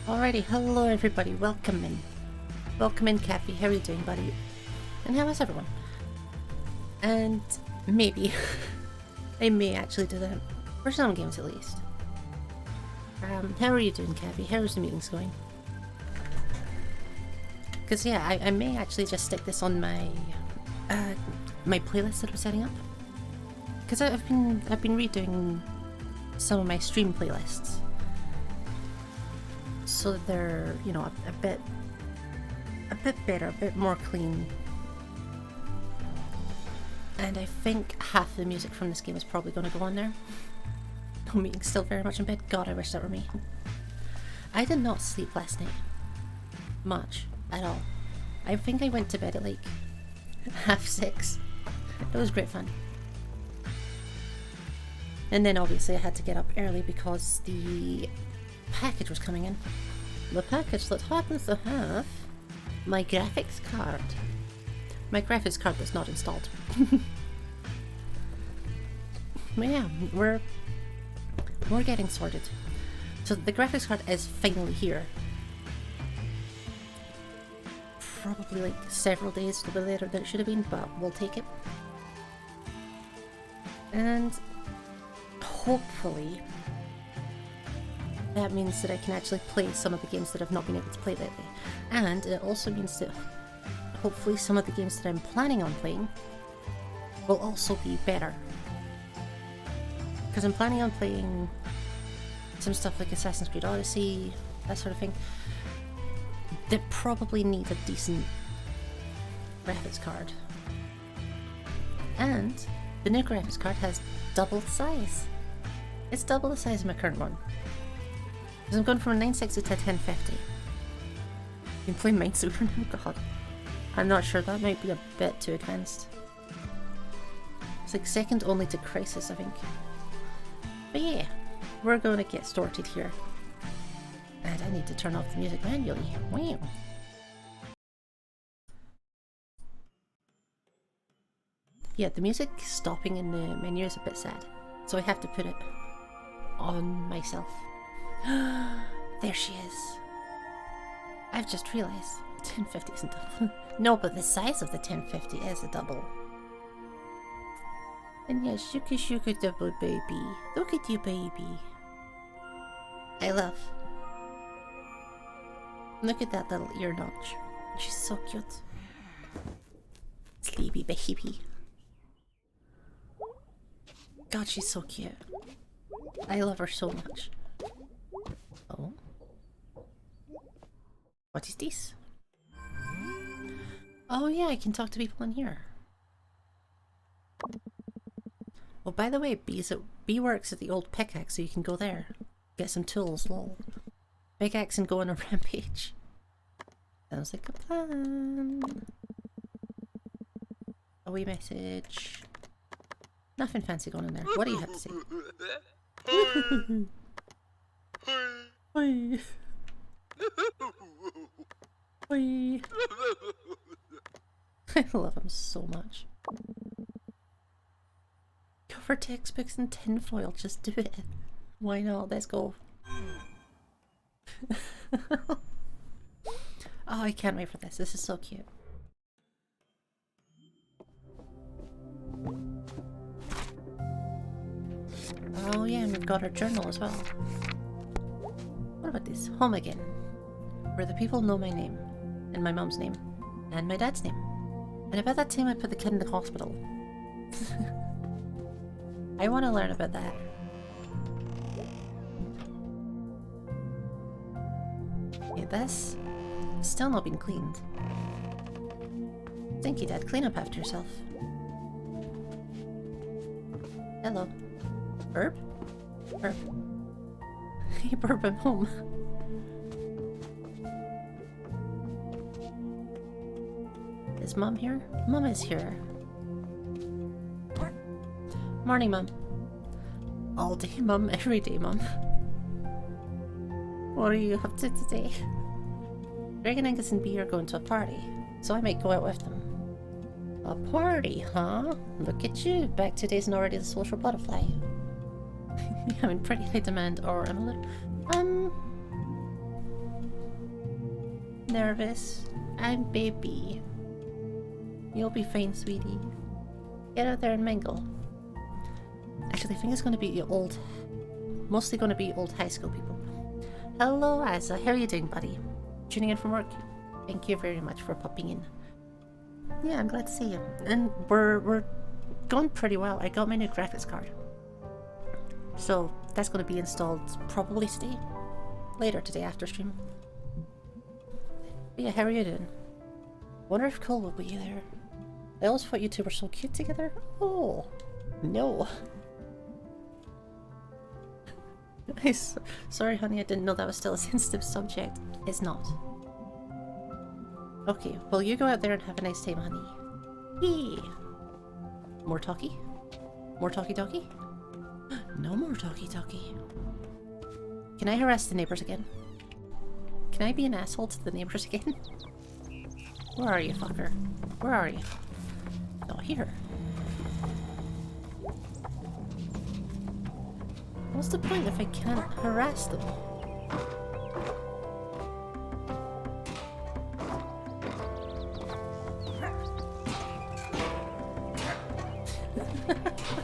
Alrighty, hello everybody, welcome in. Welcome in, Kathy. How are you doing, buddy? And how is everyone? And maybe I may actually do that for some games at least. How are you doing, Kathy? How's the meetings going? Because yeah, I may actually just stick this on my my playlist that I'm setting up. Because I've been redoing some of my stream playlists, so that they're, you know, a bit better, a bit more clean. And I think half the music from this game is probably going to go on there. No meeting, still very much in bed. God, I wish that were me. I did not sleep last night. Much. At all. I think I went to bed at like 6:30. It was great fun. And then obviously I had to get up early because the package was coming in. The package that happens to have my graphics card. My graphics card that's not installed. But yeah, we're getting sorted. So the graphics card is finally here. Probably like several days later than it should have been, but we'll take it. And hopefully that means that I can actually play some of the games that I've not been able to play lately. And it also means that hopefully some of the games that I'm planning on playing will also be better. Because I'm planning on playing some stuff like Assassin's Creed Odyssey, that sort of thing, that probably need a decent graphics card. And the new graphics card has double the size. It's double the size of my current one. Because I'm going from a 960 to a 1050. You can play Minesweeper now? God. I'm not sure, that might be a bit too advanced. It's like second only to Crisis, I think. But yeah, we're going to get started here. And I need to turn off the music manually. Wow. Yeah, the music stopping in the menu is a bit sad. So I have to put it on myself. There she is. I've just realised 1050 isn't double. No, but the size of the 1050 is a double. And yes, shuka shuka double baby. Look at you, baby. I love. Look at that little ear notch. She's so cute. Sleepy baby. God, she's so cute. I love her so much. Oh. What is this? Oh yeah, I can talk to people in here. Oh, by the way, B works at the old pickaxe, so you can go there. Get some tools, lol. Pickaxe and go on a rampage. Sounds like a plan. A wee message. Nothing fancy going on there. What do you have to say? Oi. Oi. I love him so much. Cover textbooks in tinfoil, just do it. Why not? Let's go. Oh, I can't wait for this. This is so cute. Oh yeah, and we've got our journal as well. What about this? Home again. Where the people know my name, and my mum's name, and my dad's name. And about that time I put the kid in the hospital. I want to learn about that. Yeah, this still not been cleaned. Thank you, Dad. Clean up after yourself. Hello. Burp? Burp. Hey, Burp, I'm home. Is Mum here? Mum is here. Morning, Mum. All day, Mum. Every day, Mum. What are you up to today? Greg and Angus and B are going to a party, so I might go out with them. A party, huh? Look at you, back to days and already the social butterfly. I'm in pretty high demand, or I'm a little... nervous. I'm baby. You'll be fine, sweetie. Get out there and mingle. Actually, I think it's going to be old... Mostly going to be old high school people. Hello, Asa. How are you doing, buddy? Tuning in from work? Thank you very much for popping in. Yeah, I'm glad to see you. And we're going pretty well. I got my new graphics card. So, that's going to be installed probably today. Later today after stream. But yeah, how are you doing? Wonder if Cole will be there. I always thought you two were so cute together. Oh, no. Sorry, honey, I didn't know that was still a sensitive subject. It's not. Okay, well, you go out there and have a nice time, honey. Yee. More talkie? More talkie-talkie? No more talkie-talkie. Can I harass the neighbors again? Can I be an asshole to the neighbors again? Where are you, fucker? Where are you? Oh, here. What's the point if I can't harass them?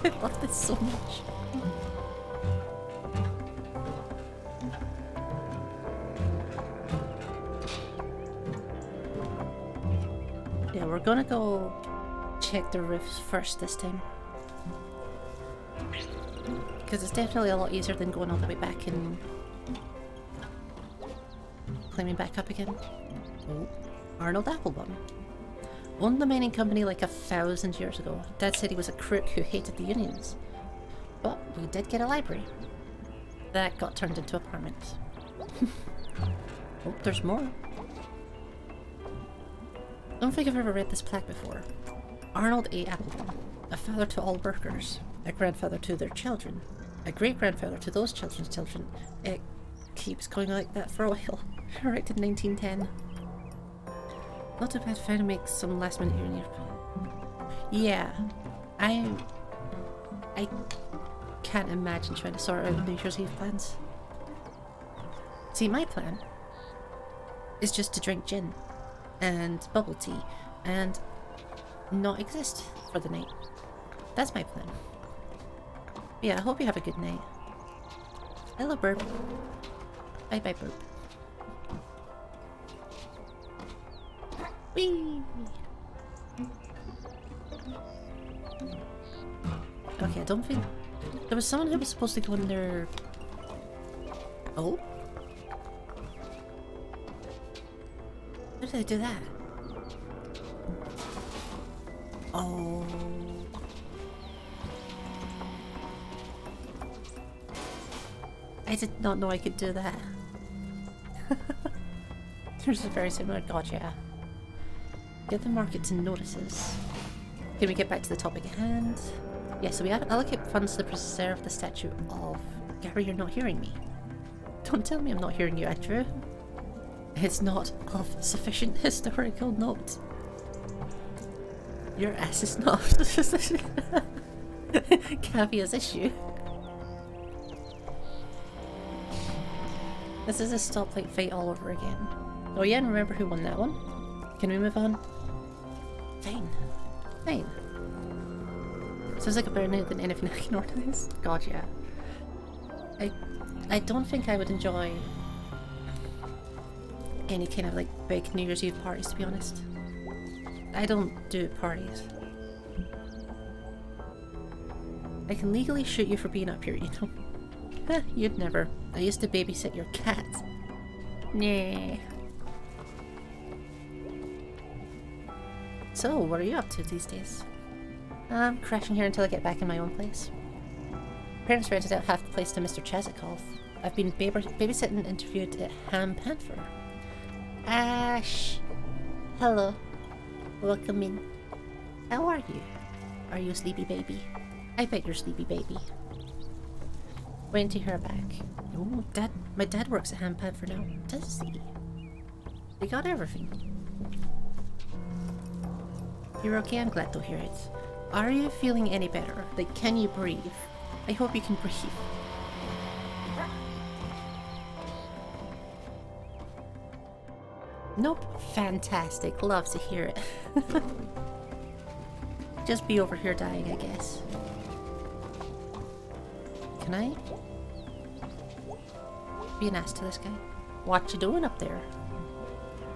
I love this so much. Yeah, we're gonna go check the roofs first this time. Because it's definitely a lot easier than going all the way back and climbing back up again. Oh, Arnold Applebaum. Owned the mining company like 1,000 years ago. Dad said he was a crook who hated the unions. But we did get a library. That got turned into apartments. Oh, there's more. I don't think I've ever read this plaque before. Arnold A. Applebaum. A father to all workers. A grandfather to their children. A great-grandfather to those children's children. It keeps going like that for a while. Erected 1910. Not too bad if I make some last-minute here. Yeah. I can't imagine trying to sort out New Year's Eve plans. See, my plan is just to drink gin and bubble tea and not exist for the night. That's my plan. Yeah, I hope you have a good night. Hello, Burp. Bye-bye, Burp. Whee! Okay, I don't think... There was someone who was supposed to go in there... Oh? How did I do that? Oh... I did not know I could do that. There's a very similar gotcha. Get the market to notices. Can we get back to the topic at hand? Yeah, so we have allocate funds to preserve the statue of... Gary, you're not hearing me. Don't tell me I'm not hearing you, Andrew. It's not of sufficient historical note. Your ass is not. Cavia's issue. This is a stoplight fight all over again. Oh yeah, and remember who won that one? Can we move on? Fine. Fine. Sounds like a better night than anything I can organize. God, yeah. I don't think I would enjoy any kind of like big New Year's Eve parties, to be honest. I don't do parties. I can legally shoot you for being up here, you know. Huh, you'd never. I used to babysit your cat. Nah. So, what are you up to these days? I'm crashing here until I get back in my own place. Parents rented out half the place to Mr. Chazikov. I've been babysitting and interviewed at Ham Panther. Ash! Hello. Welcome in. How are you? Are you a sleepy baby? I bet you're a sleepy baby. Waiting to hear back. Oh, my dad works at Ham Panther now. Does he? They got everything. You're okay, I'm glad to hear it. Are you feeling any better? Like, can you breathe? I hope you can breathe. Nope. Fantastic. Love to hear it. Just be over here dying, I guess. Can I be an ass to this guy? What you doing up there?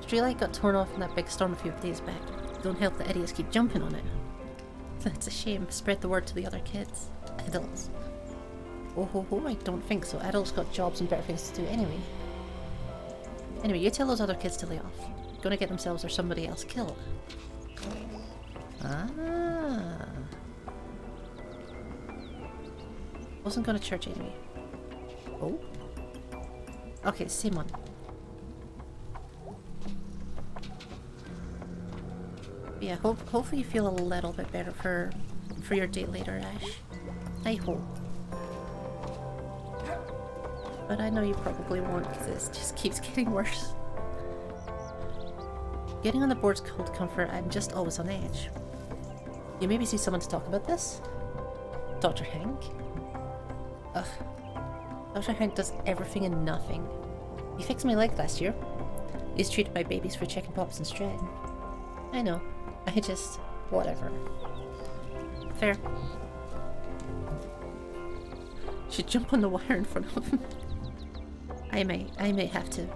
Streetlight got torn off in that big storm a few days back. Don't help the idiots keep jumping on it. That's a shame. Spread the word to the other kids. Adults. Oh ho ho, I don't think so. Adults got jobs and better things to do anyway. Anyway, you tell those other kids to lay off. Gonna get themselves or somebody else killed. Ah. Wasn't going to church anyway. Oh. Okay, same one. Yeah, hopefully you feel a little bit better for your date later, Ash. I hope. But I know you probably won't because it just keeps getting worse. Getting on the board's cold comfort, I'm just always on edge. You maybe see someone to talk about this? Dr. Hank? Ugh. Dr. Hank does everything and nothing. He fixed my leg last year. He's treated my babies for chicken pox and strep. I know. I just... whatever. Fair. Should jump on the wire in front of him. I may have to.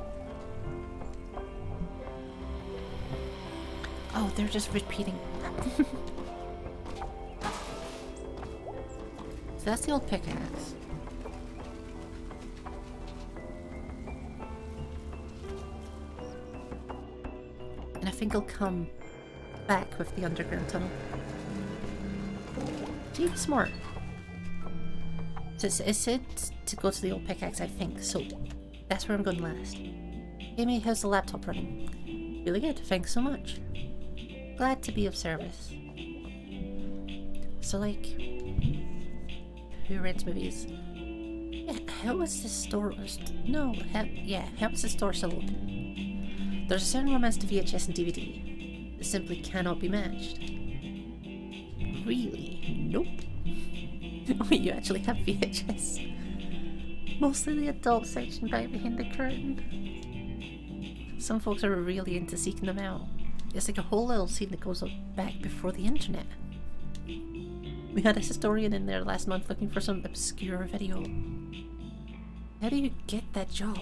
Oh, they're just repeating. So that's the old pickaxe. And I think I'll come back with the underground tunnel. Gee, smart. So it said to go to the old pickaxe, I think, so that's where I'm going last. Amy, how's the laptop running? Really good, thanks so much. Glad to be of service. So like, who rents movies? Yeah, how is this store? No, how is this store still open? There's a certain romance to VHS and DVD that simply cannot be matched. Really? Nope. Oh, you actually have VHS. Mostly the adult section right behind the curtain. Some folks are really into seeking them out. It's like a whole little scene that goes up back before the internet. We had a historian in there last month looking for some obscure video. How do you get that job?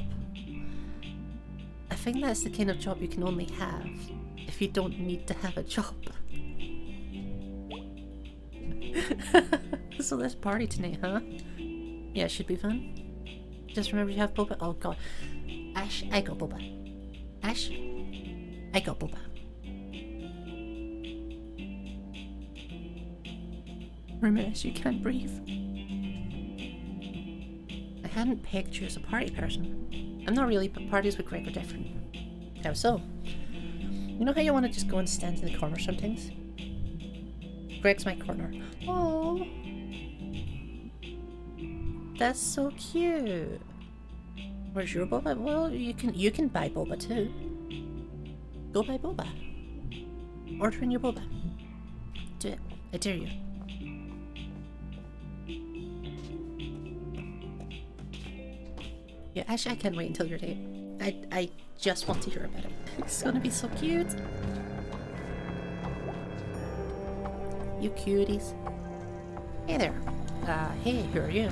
I think that's the kind of job you can only have if you don't need to have a job. So there's party tonight, huh? Yeah, it should be fun. Just remember you have boba. Oh god. Ash, I got boba. Ash, I got boba. Ramirez, you can't breathe. I hadn't pegged you as a party person. I'm not really, but parties with Greg are different. How so? You know how you want to just go and stand in the corner sometimes? Greg's my corner. Oh, that's so cute. Where's your boba? Well, you can buy boba too. Go buy boba. Order in your boba. Do it. I dare you. Yeah, actually, I can't wait until your date. I just want to hear about it. It's gonna be so cute. You cuties. Hey there. Hey, who are you?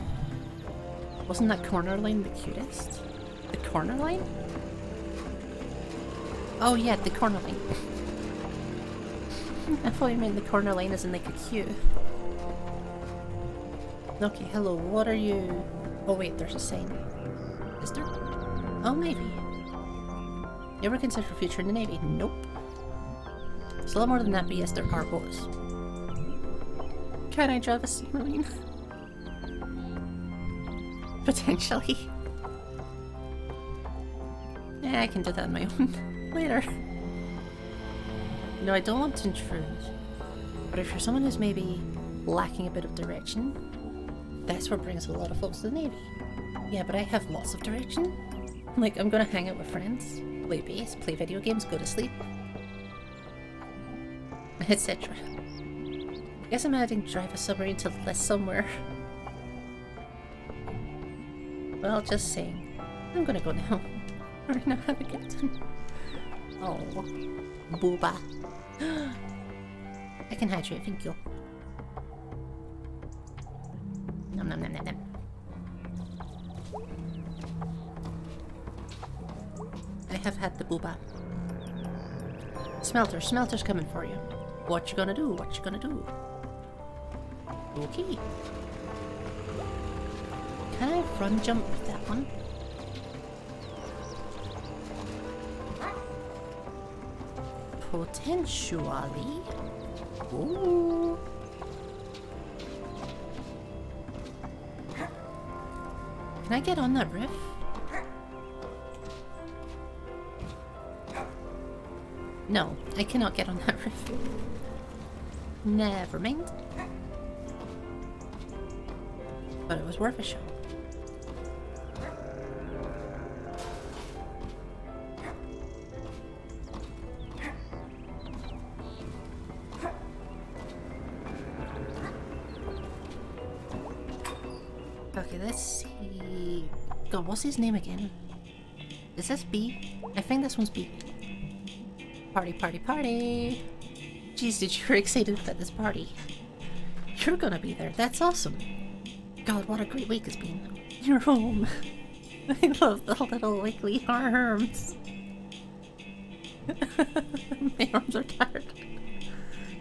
Wasn't that corner line the cutest? The corner line? Oh yeah, the corner line. I thought you meant the corner line as in like a queue. Okay, hello, what are you... Oh wait, there's a sign. Is there? Oh, maybe. You ever consider a future in the Navy? Nope. It's a lot more than that, but yes, there are boats. Can I drive a submarine? Potentially. Yeah, I can do that on my own. Later. No, I don't want to intrude. But if you're someone who's maybe lacking a bit of direction, that's what brings a lot of folks to the Navy. Yeah, but I have lots of direction. Like, I'm gonna hang out with friends, play bass, play video games, go to sleep, etc. I guess I'm adding drive a submarine to the list somewhere. Well, just saying. I'm gonna go now. Alright, now have a good time. Oh, booba. I can hydrate, thank you. Nom nom nom nom nom. I have had the booba. Smelter's coming for you. What you gonna do? What you gonna do? Okay. Can I run jump with that one? Potentially. Ooh. Can I get on that roof? No, I cannot get on that roof. Never mind. But it was worth a shot. Okay, let's see. God, what's his name again? Is this B? I think this one's B. Party, party, party! Jeez, did you're excited about this party. You're gonna be there. That's awesome. God, what a great week it's been. You're home. I love the little wiggly arms. My arms are tired.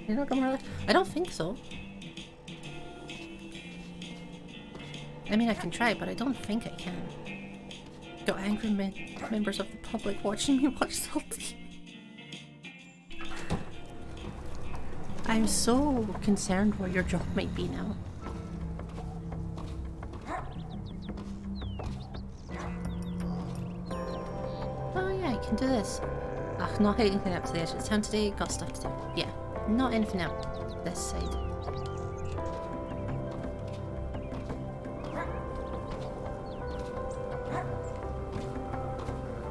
You're not gonna really... I don't think so. I mean, I can try, but I don't think I can. Got angry members of the public watching me watch Salty. I'm so concerned where your job might be now. Oh yeah, I can do this. Ugh, not anything up to the edge of town today, got stuff to do. Yeah, not anything out this side.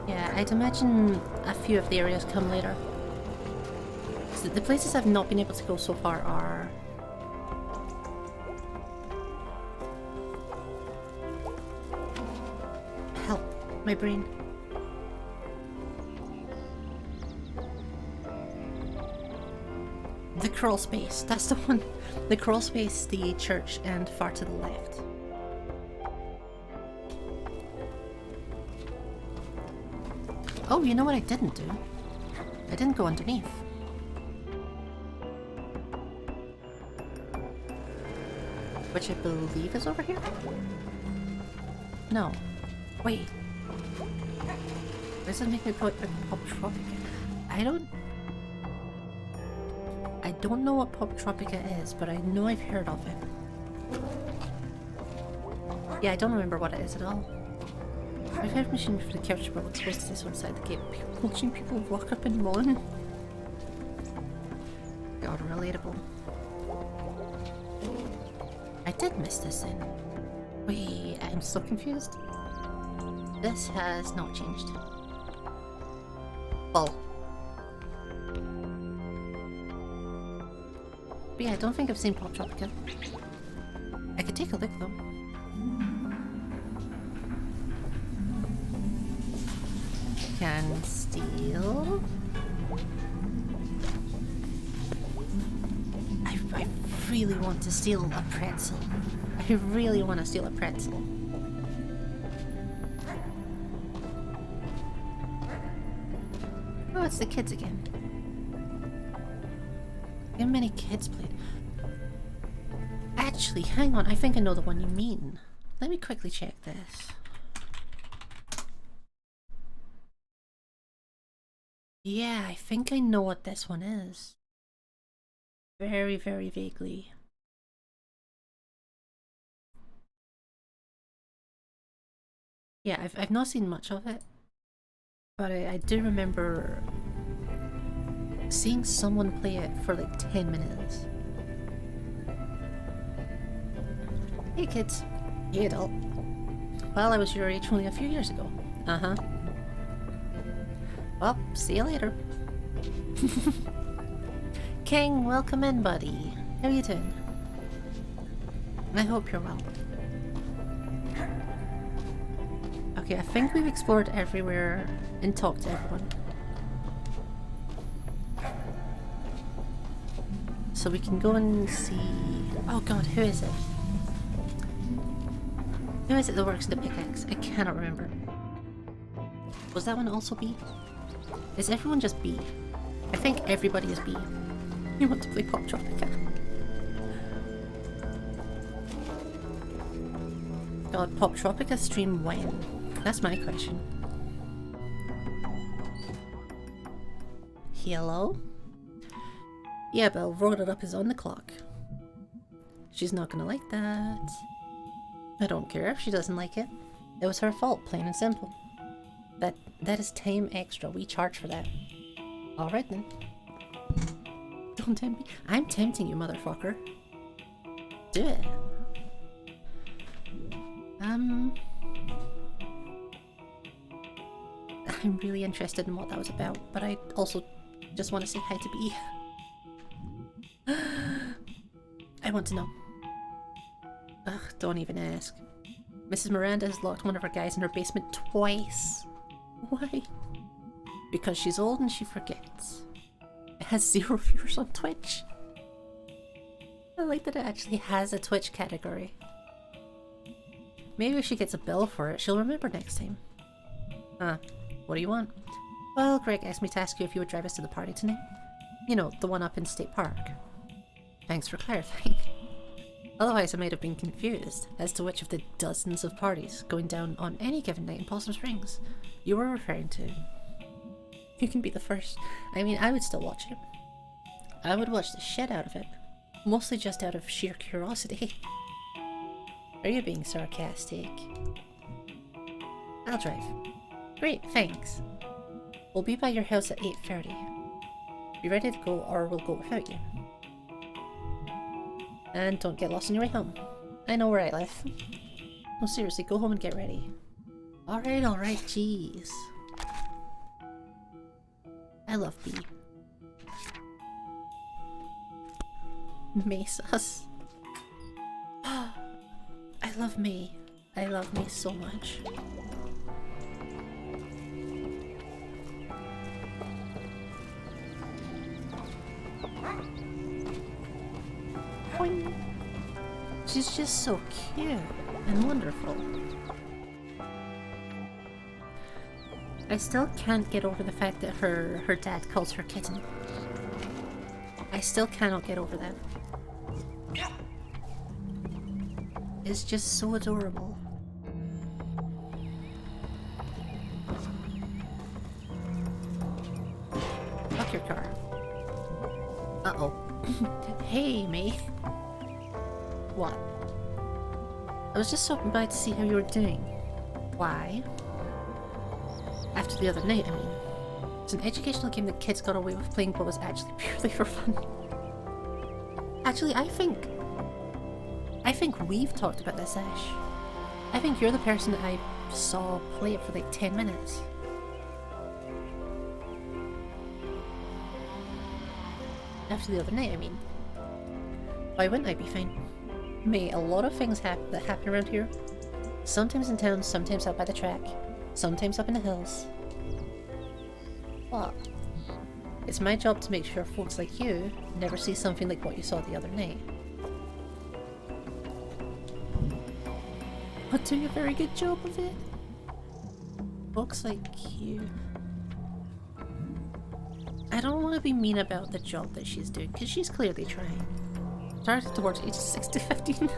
Yeah, I'd imagine a few of the areas come later. The places I've not been able to go so far are... Help, my brain. The crawl space, that's the one. The crawl space, the church, and far to the left. Oh, you know what I didn't do? I didn't go underneath. Which I believe is over here? No. Wait. This is making me pop Tropica. I don't know what Pop Tropica is, but I know I've heard of it. Yeah, I don't remember what it is at all. I've heard machine for the couch, but what's supposed to this outside the gate? Watching people walk up and moan. God, relatable. I did miss this then. Wait, I'm so confused. This has not changed. Well. But yeah, I don't think I've seen Pop Tropica. I could take a look though. Can steal. I really want to steal a pretzel. I really want to steal a pretzel. Oh, it's the kids again. How many kids played? Actually, hang on. I think I know the one you mean. Let me quickly check this. Yeah, I think I know what this one is. Very, very vaguely. Yeah, I've not seen much of it, but I do remember seeing someone play it for like 10 minutes. Hey kids. Hey adult. Well, I was your age only a few years ago. Uh-huh. Well, see you later. King, welcome in, buddy. How are you doing? I hope you're well. Okay, I think we've explored everywhere and talked to everyone. So we can go and see... Oh god, who is it? Who is it that works in the pickaxe? I cannot remember. Was that one also B? Is everyone just B? I think everybody is B. You want to play Pop Tropica? God, Pop Tropica stream when? That's my question. Hello? Yeah, Bill, Rolled It Up is on the clock. She's not gonna like that. I don't care if she doesn't like it. It was her fault, plain and simple. That is time extra. We charge for that. Alright then. Don't tempt me. I'm tempting you, motherfucker. Do it. I'm really interested in what that was about, but I also just want to say hi to B. I want to know. Ugh, don't even ask. Mrs. Miranda has locked one of her guys in her basement twice. Why? Because she's old and she forgets. It has 0 viewers on Twitch. I like that it actually has a Twitch category. Maybe if she gets a bill for it, she'll remember next time. Huh. What do you want? Well, Greg asked me to ask you if you would drive us to the party tonight. You know, the one up in State Park. Thanks for clarifying. Otherwise I might have been confused as to which of the dozens of parties going down on any given night in Possum Springs you were referring to. You can be the first. I mean, I would still watch it. I would watch the shit out of it. Mostly just out of sheer curiosity. Are you being sarcastic? I'll drive. Great, thanks. We'll be by your house at 8:30. Be ready to go or we'll go without you. And don't get lost on your way home. I know where I live. No, seriously, go home and get ready. Alright, jeez. I love B. May sus. I love May. I love May so much. Boing. She's just so cute and wonderful. I still can't get over the fact that her dad calls her kitten. I still cannot get over that. It's just so adorable. Fuck your car. Uh-oh. Hey, mate. What? I was just stopping by to see how you were doing. Why? After the other night, I mean. It's an educational game that kids got away with playing but was actually purely for fun. Actually, I think we've talked about this, Ash. I think you're the person that I saw play it for like 10 minutes. After the other night, I mean. Why wouldn't I be fine? Mate, a lot of things that happen around here. Sometimes in town, sometimes out by the track, sometimes up in the hills. What? It's my job to make sure folks like you never see something like what you saw the other night. But doing a very good job of it. Folks like you. I don't want to be mean about the job that she's doing, because she's clearly trying. Started towards ages 6 to 15.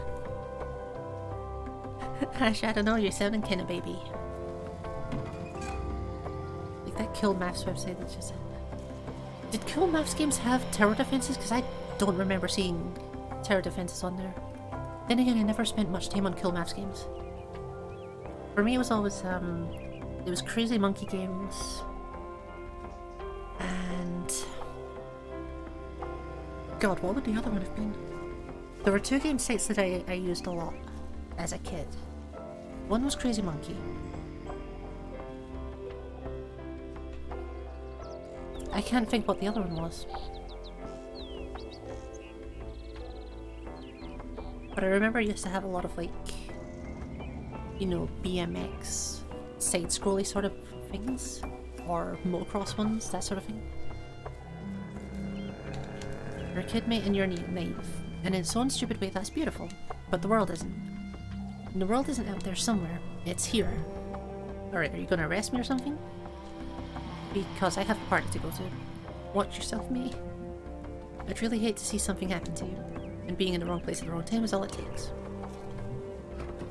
Ash, I don't know, you're sounding kinda baby. Like that Cool Maths website that just said. Did Cool Maths games have tower defenses? Because I don't remember seeing tower defenses on there. Then again, I never spent much time on Cool Maths games. For me, it was always, it was Crazy Monkey Games. And... God, what would the other one have been? There were 2 game sites that I used a lot as a kid. One was Crazy Monkey. I can't think what the other one was. But I remember I used to have a lot of like, you know, BMX, side-scrolly sort of things. Or motocross ones, that sort of thing. You're a kid, mate, and you're naive. And in its own stupid way, that's beautiful. But the world isn't. And the world isn't out there somewhere. It's here. Alright, are you gonna arrest me or something? Because I have a party to go to. Watch yourself, mate. I'd really hate to see something happen to you. And being in the wrong place at the wrong time is all it takes.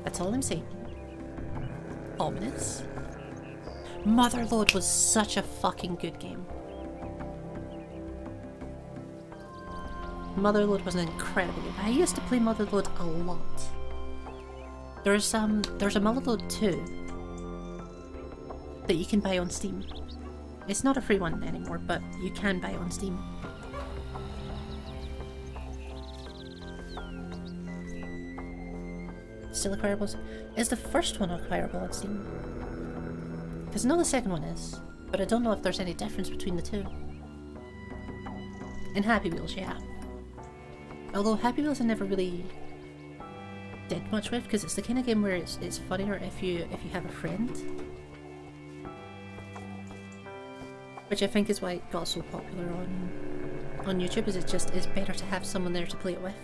That's all I'm saying. Ominous. Motherlode was such a fucking good game. Motherlode was an incredible game. I used to play Motherlode a lot. There's a Motherlode 2 that you can buy on Steam. It's not a free one anymore, but you can buy it on Steam. Still acquirable? Is the first one acquirable on Steam? Because I know the second one is, but I don't know if there's any difference between the two. In Happy Wheels, yeah. Although Happy Wheels I never really did much with, because it's the kind of game where it's funnier if you have a friend. Which I think is why it got so popular on YouTube, is it's better to have someone there to play it with.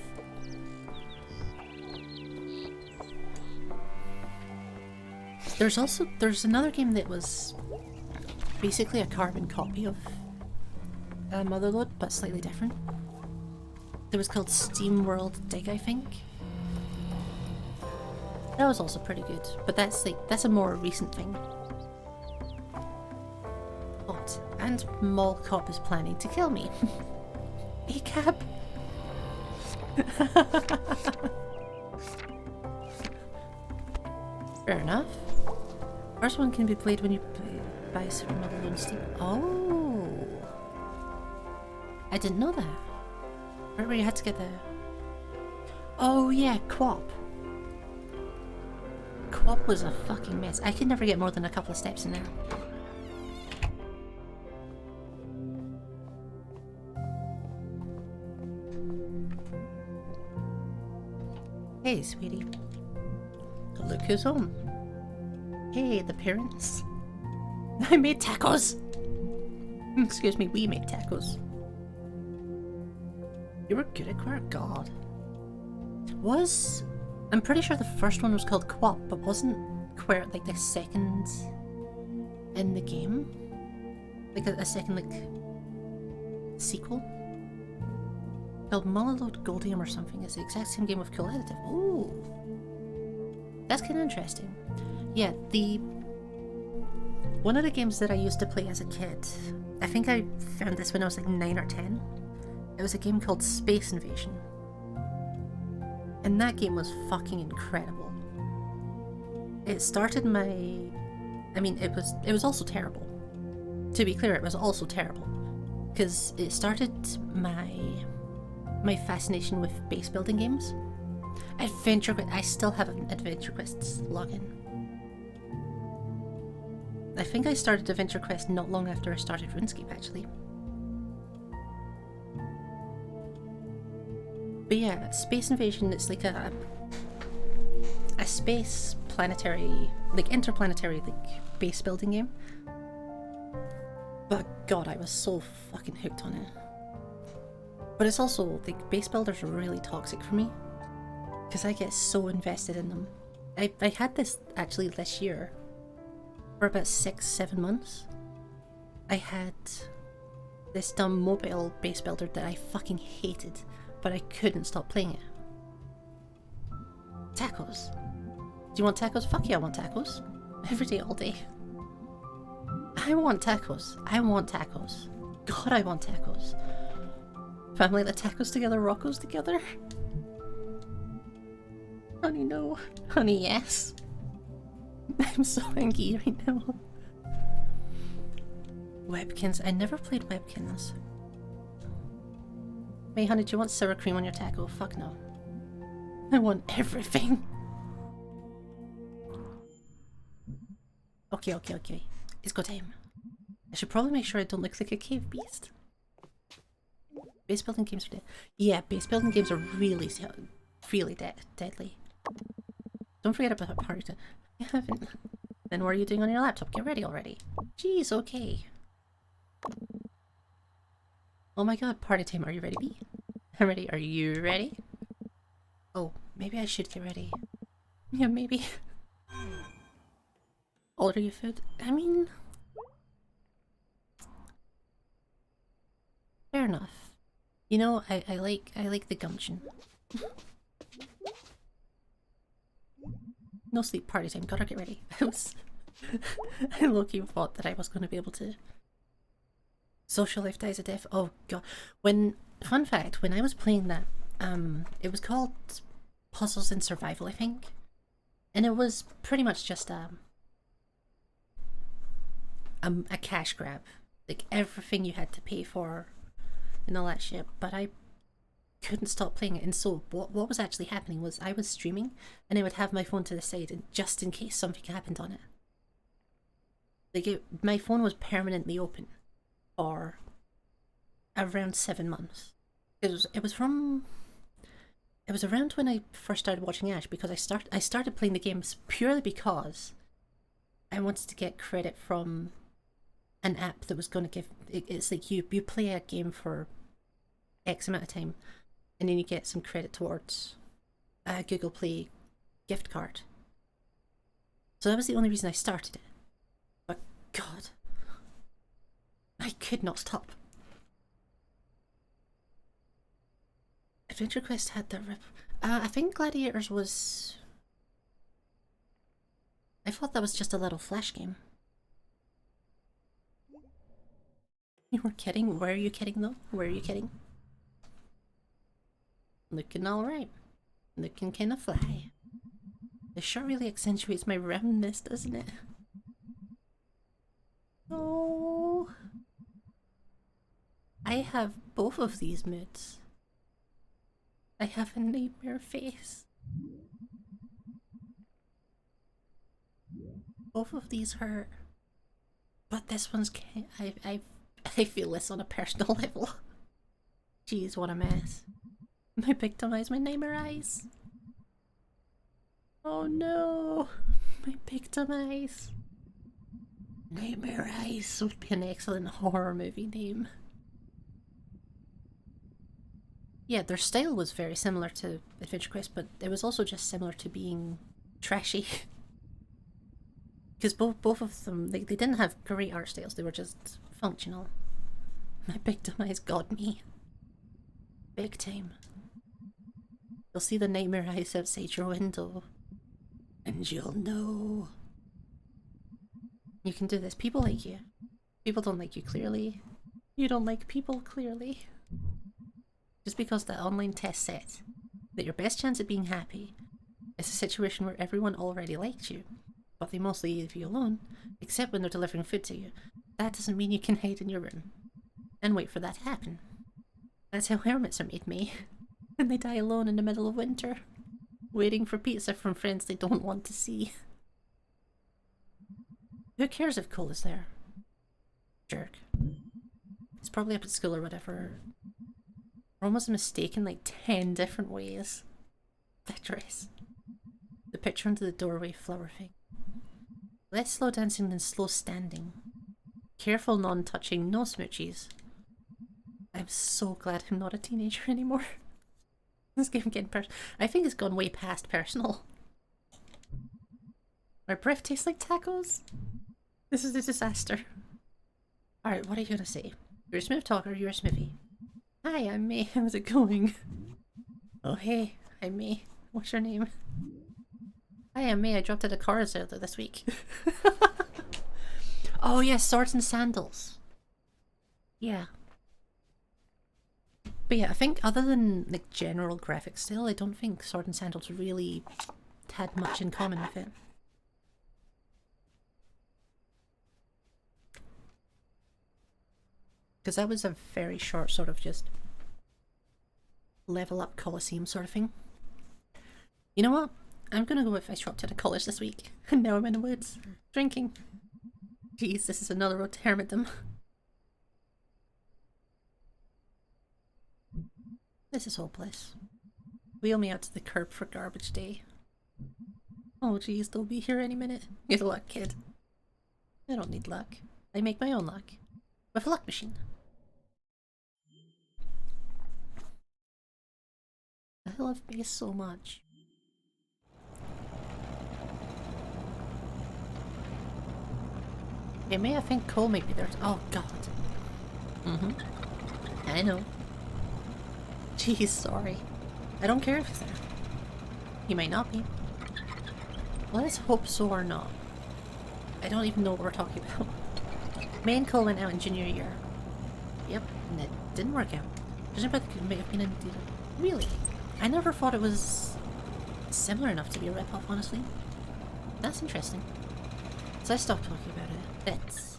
There's another game that was basically a carbon copy of Motherlode, but slightly different. It was called SteamWorld Dig, I think. That was also pretty good, but that's a more recent thing. What? And Mall Cop is planning to kill me. ACAB. Fair enough. First one can be played when you buy Super Motherlode on Steam. Oh, I didn't know that. Remember you had to get the... Oh yeah, Co-op. Co-op was a fucking mess. I could never get more than a couple of steps in there. Hey, sweetie. Look who's home. Hey, the parents. I made tacos! Excuse me, we made tacos. You were good at Quirk, God. I'm pretty sure the first one was called Co-op, but wasn't Quirk like the second in the game? Like a second, like, sequel? Called Motherlode Goldium or something. It's the exact same game with cool additive. Ooh. That's kind of interesting. Yeah, one of the games that I used to play as a kid, I think I found this when I was like 9 or 10. It was a game called Space Invasion. And that game was fucking incredible. It started it was also terrible. To be clear, it was also terrible. Because it started my fascination with base building games. Adventure Quest. I still have an Adventure Quest login. I think I started Adventure Quest not long after I started RuneScape, actually. But yeah, Space Invasion, it's like a space planetary, like interplanetary, like base building game. But god, I was so fucking hooked on it. But it's also, like, base builders are really toxic for me. Because I get so invested in them. I had this actually this year. For about 6-7 months. I had this dumb mobile base builder that I fucking hated. But I couldn't stop playing it. Tacos. Do you want tacos? Fuck yeah, I want tacos. Every day, all day. I want tacos. I want tacos. God, I want tacos. Family that tacos together, Rocco's together. Honey, no. Honey, yes. I'm so angry right now. Webkins. I never played Webkins. Hey, honey, do you want sour cream on your taco? Fuck no. I want everything. Okay. It's go time. I should probably make sure I don't look like a cave beast. Base building games are dead. Yeah, base building games are really deadly. Don't forget about party time. You haven't. Then what are you doing on your laptop? Get ready already. Jeez, okay. Oh my god, party time. Are you ready, B? I'm ready. Are you ready? Oh, maybe I should get ready. Yeah, maybe. Order your food. I mean, fair enough. You know, I like the gumption. No sleep, party time. Gotta get ready. I low-key thought that I was going to be able to. Social life dies a death. Oh god. Fun fact, when I was playing that, it was called Puzzles in Survival, I think. And it was pretty much just a cash grab. Like everything you had to pay for and all that shit. But I couldn't stop playing it, and so what was actually happening was I was streaming and I would have my phone to the side and just in case something happened on it. Like my phone was permanently open for around 7 months. It was around when I first started watching Ash, because I started playing the games purely because I wanted to get credit from an app that was going to give it's like you play a game for X amount of time and then you get some credit towards a Google Play gift card. So that was the only reason I started it. But god, I could not stop. Adventure Quest had that rip. I think Gladiators was... I thought that was just a little flash game. You were kidding? Where are you kidding though? Where are you kidding? Looking alright. Looking kinda fly. This shirt really accentuates my roundness, doesn't it? Oh. I have both of these moods. I have a nightmare face. Both of these hurt. But this one's... I feel this on a personal level. Jeez, what a mess. My victim eyes, my nightmare eyes. Oh no. My victim eyes. Nightmare Eyes would be an excellent horror movie name. Yeah, their style was very similar to Adventure Quest, but it was also just similar to being trashy. Because both of them, they didn't have great art styles, they were just functional. My victim eyes got me. Big time. You'll see the nightmare eyes outside your window. And you'll know. You can do this. People like you. People don't like you, clearly. You don't like people, clearly. Just because the online test said that your best chance at being happy is a situation where everyone already liked you, but they mostly leave you alone, except when they're delivering food to you. That doesn't mean you can hide in your room and wait for that to happen. That's how hermits are made, me. And they die alone in the middle of winter, waiting for pizza from friends they don't want to see. Who cares if Cole is there? Jerk. He's probably up at school or whatever. Ron was mistaken like 10 different ways. That dress. The picture under the doorway flower thing. Less slow dancing than slow standing. Careful non-touching, no smoochies. I'm so glad I'm not a teenager anymore. This game getting personal. I think it's gone way past personal. My breath tastes like tacos. This is a disaster. Alright, what are you gonna say? You're a smooth talker, you're a smoothie. Hi, I'm May. How's it going? Oh hey, I'm May. What's your name? Hi, I'm May. I dropped at a chorus earlier this week. Oh yes, Swords and Sandals. Yeah. But yeah, I think other than like general graphic style, I don't think Sword and Sandals really had much in common with it. Because that was a very short sort of just level up Colosseum sort of thing. You know what? I'm gonna go with I dropped out of college this week and now I'm in the woods drinking. Jeez, this is another road to hermitdom. This is hopeless. Wheel me out to the curb for garbage day. Oh jeez, they'll be here any minute. Good luck, kid. I don't need luck. I make my own luck. With a luck machine. I love bass so much. It may I think Cole might be there. Oh god. I know. Jeez, sorry. I don't care if he's there. He might not be. Let's hope so or not. I don't even know what we're talking about. May and Cole went out in junior year. Yep, and it didn't work out. Judging by the may have been indeed. Really? I never thought it was similar enough to be a rip-off, honestly. That's interesting. So I stopped talking about it. That's...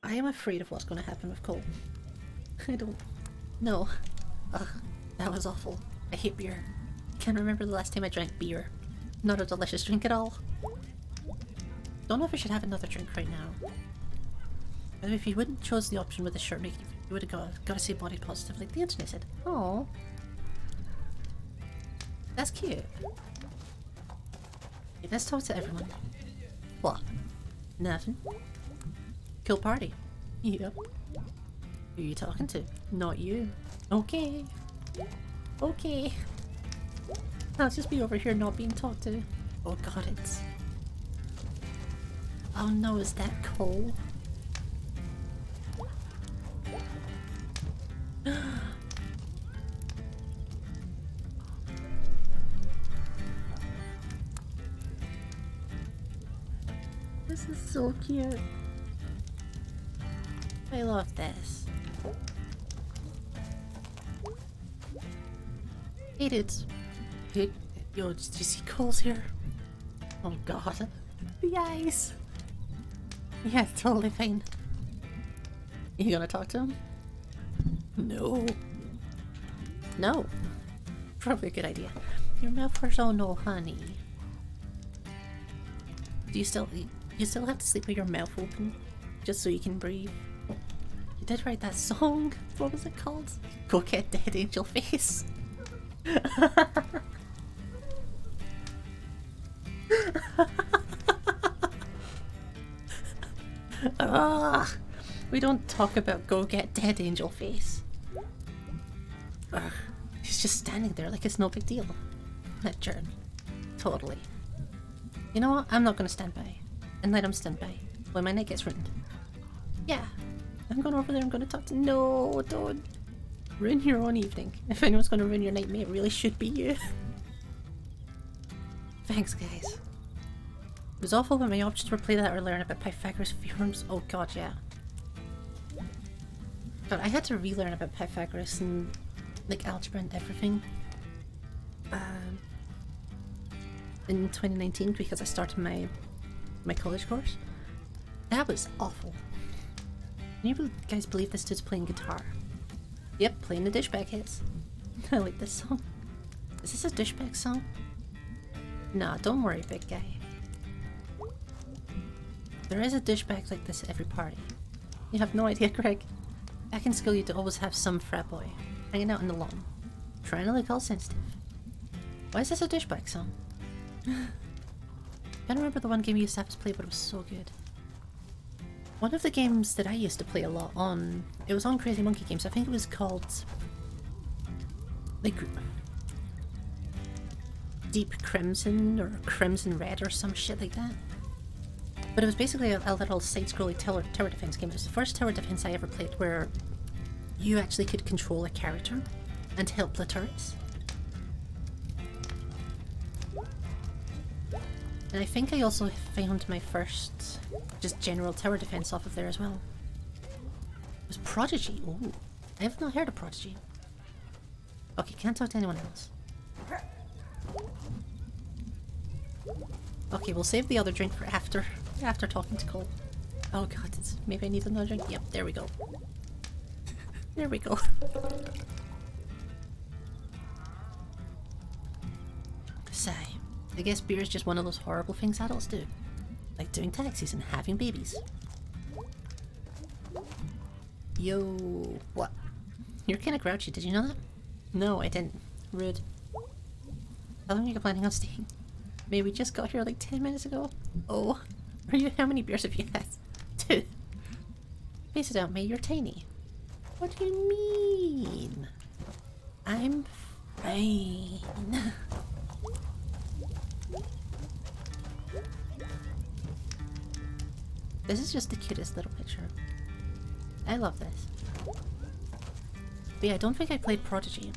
I am afraid of what's going to happen with Cole. I don't know. Ugh, that was awful. I hate beer. Can't remember the last time I drank beer. Not a delicious drink at all. Don't know if I should have another drink right now. But if you wouldn't chose the option with the shirt, you would have got to say body positive like the internet said. Oh, that's cute. Okay, let's talk to everyone. What? Nothing. Cool party. Yep. Who are you talking to? Not you. Okay. Okay. I'll just be over here not being talked to. Oh god, it's... Oh no, is that Cole? This is so cute. I love this. Hey dudes. Hey, yo, did you see Cole's here? Oh god. The eyes. Yeah, totally fine. You gonna talk to him? No. No. Probably a good idea. Your mouth hurts. Oh no, honey. Do you still have to sleep with your mouth open? Just so you can breathe? You did write that song. What was it called? Go Get Dead Angel Face. Ugh. We don't talk about Go Get Dead Angel Face. Ugh. He's just standing there like it's no big deal. That jerk. Totally. You know what? I'm not gonna stand by. And let him stand by. When my night gets ruined. Yeah. I'm going over there, I'm gonna talk to— No, don't. Ruin your own evening. If anyone's gonna ruin your night, mate, it really should be you. Thanks, guys. It was awful when my options were play that or learn about Pythagoras theorems. Oh god, yeah. God, I had to relearn about Pythagoras and like algebra and everything. In 2019 because I started my college course. That was awful. Can you guys believe this dude's playing guitar? Yep, playing the douchebag hits. I like this song. Is this a douchebag song? Nah, don't worry, big guy. There is a douchebag like this at every party. You have no idea, Greg. Back in school you'd always have some frat boy hanging out in the lawn, trying to look all sensitive. Why is this a douchebag song? Can't remember the one game you used to have to play, but it was so good. One of the games that I used to play a lot on, it was on Crazy Monkey Games. I think it was called like Deep Crimson or Crimson Red or some shit like that. But it was basically a little side-scrolling tower defense game. It was the first tower defense I ever played where you actually could control a character and help the turrets. And I think I also found my first just general tower defense off of there as well. It was Prodigy. Ooh, I have not heard of Prodigy. Okay, can't talk to anyone else. Okay, we'll save the other drink for after talking to Cole. Oh god, maybe I need another drink. Yep, there we go. There we go. Sigh. I guess beer is just one of those horrible things adults do. Like doing taxis and having babies. Yo, what? You're kinda grouchy, did you know that? No, I didn't. Rude. How long are you planning on staying? Maybe we just got here like 10 minutes ago. Oh, how many beers have you had? Two. Face it out, mate, you're tiny. What do you mean? I'm fine. This is just the cutest little picture. I love this. But yeah, I don't think I played Prodigy.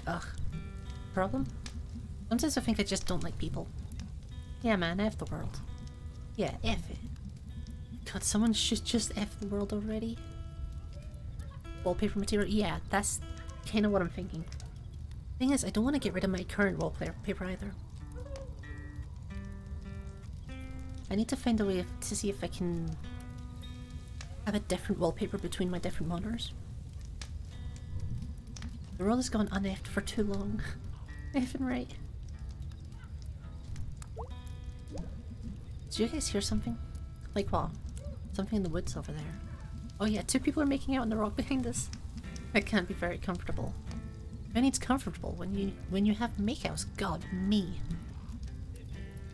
Ugh. Problem? Sometimes I think I just don't like people. Yeah man, F the world. Yeah, F it. God, someone should just F the world already. Wallpaper material? Yeah, that's kind of what I'm thinking. Thing is, I don't want to get rid of my current wallpaper either. I need to find a way to see if I can have a different wallpaper between my different monitors. The world has gone un-effed for too long. Effing right. Did you guys hear something? Like what? Something in the woods over there. Oh yeah, 2 people are making out on the rock behind us. That can't be very comfortable. Who needs comfortable when you have makeouts? God, me.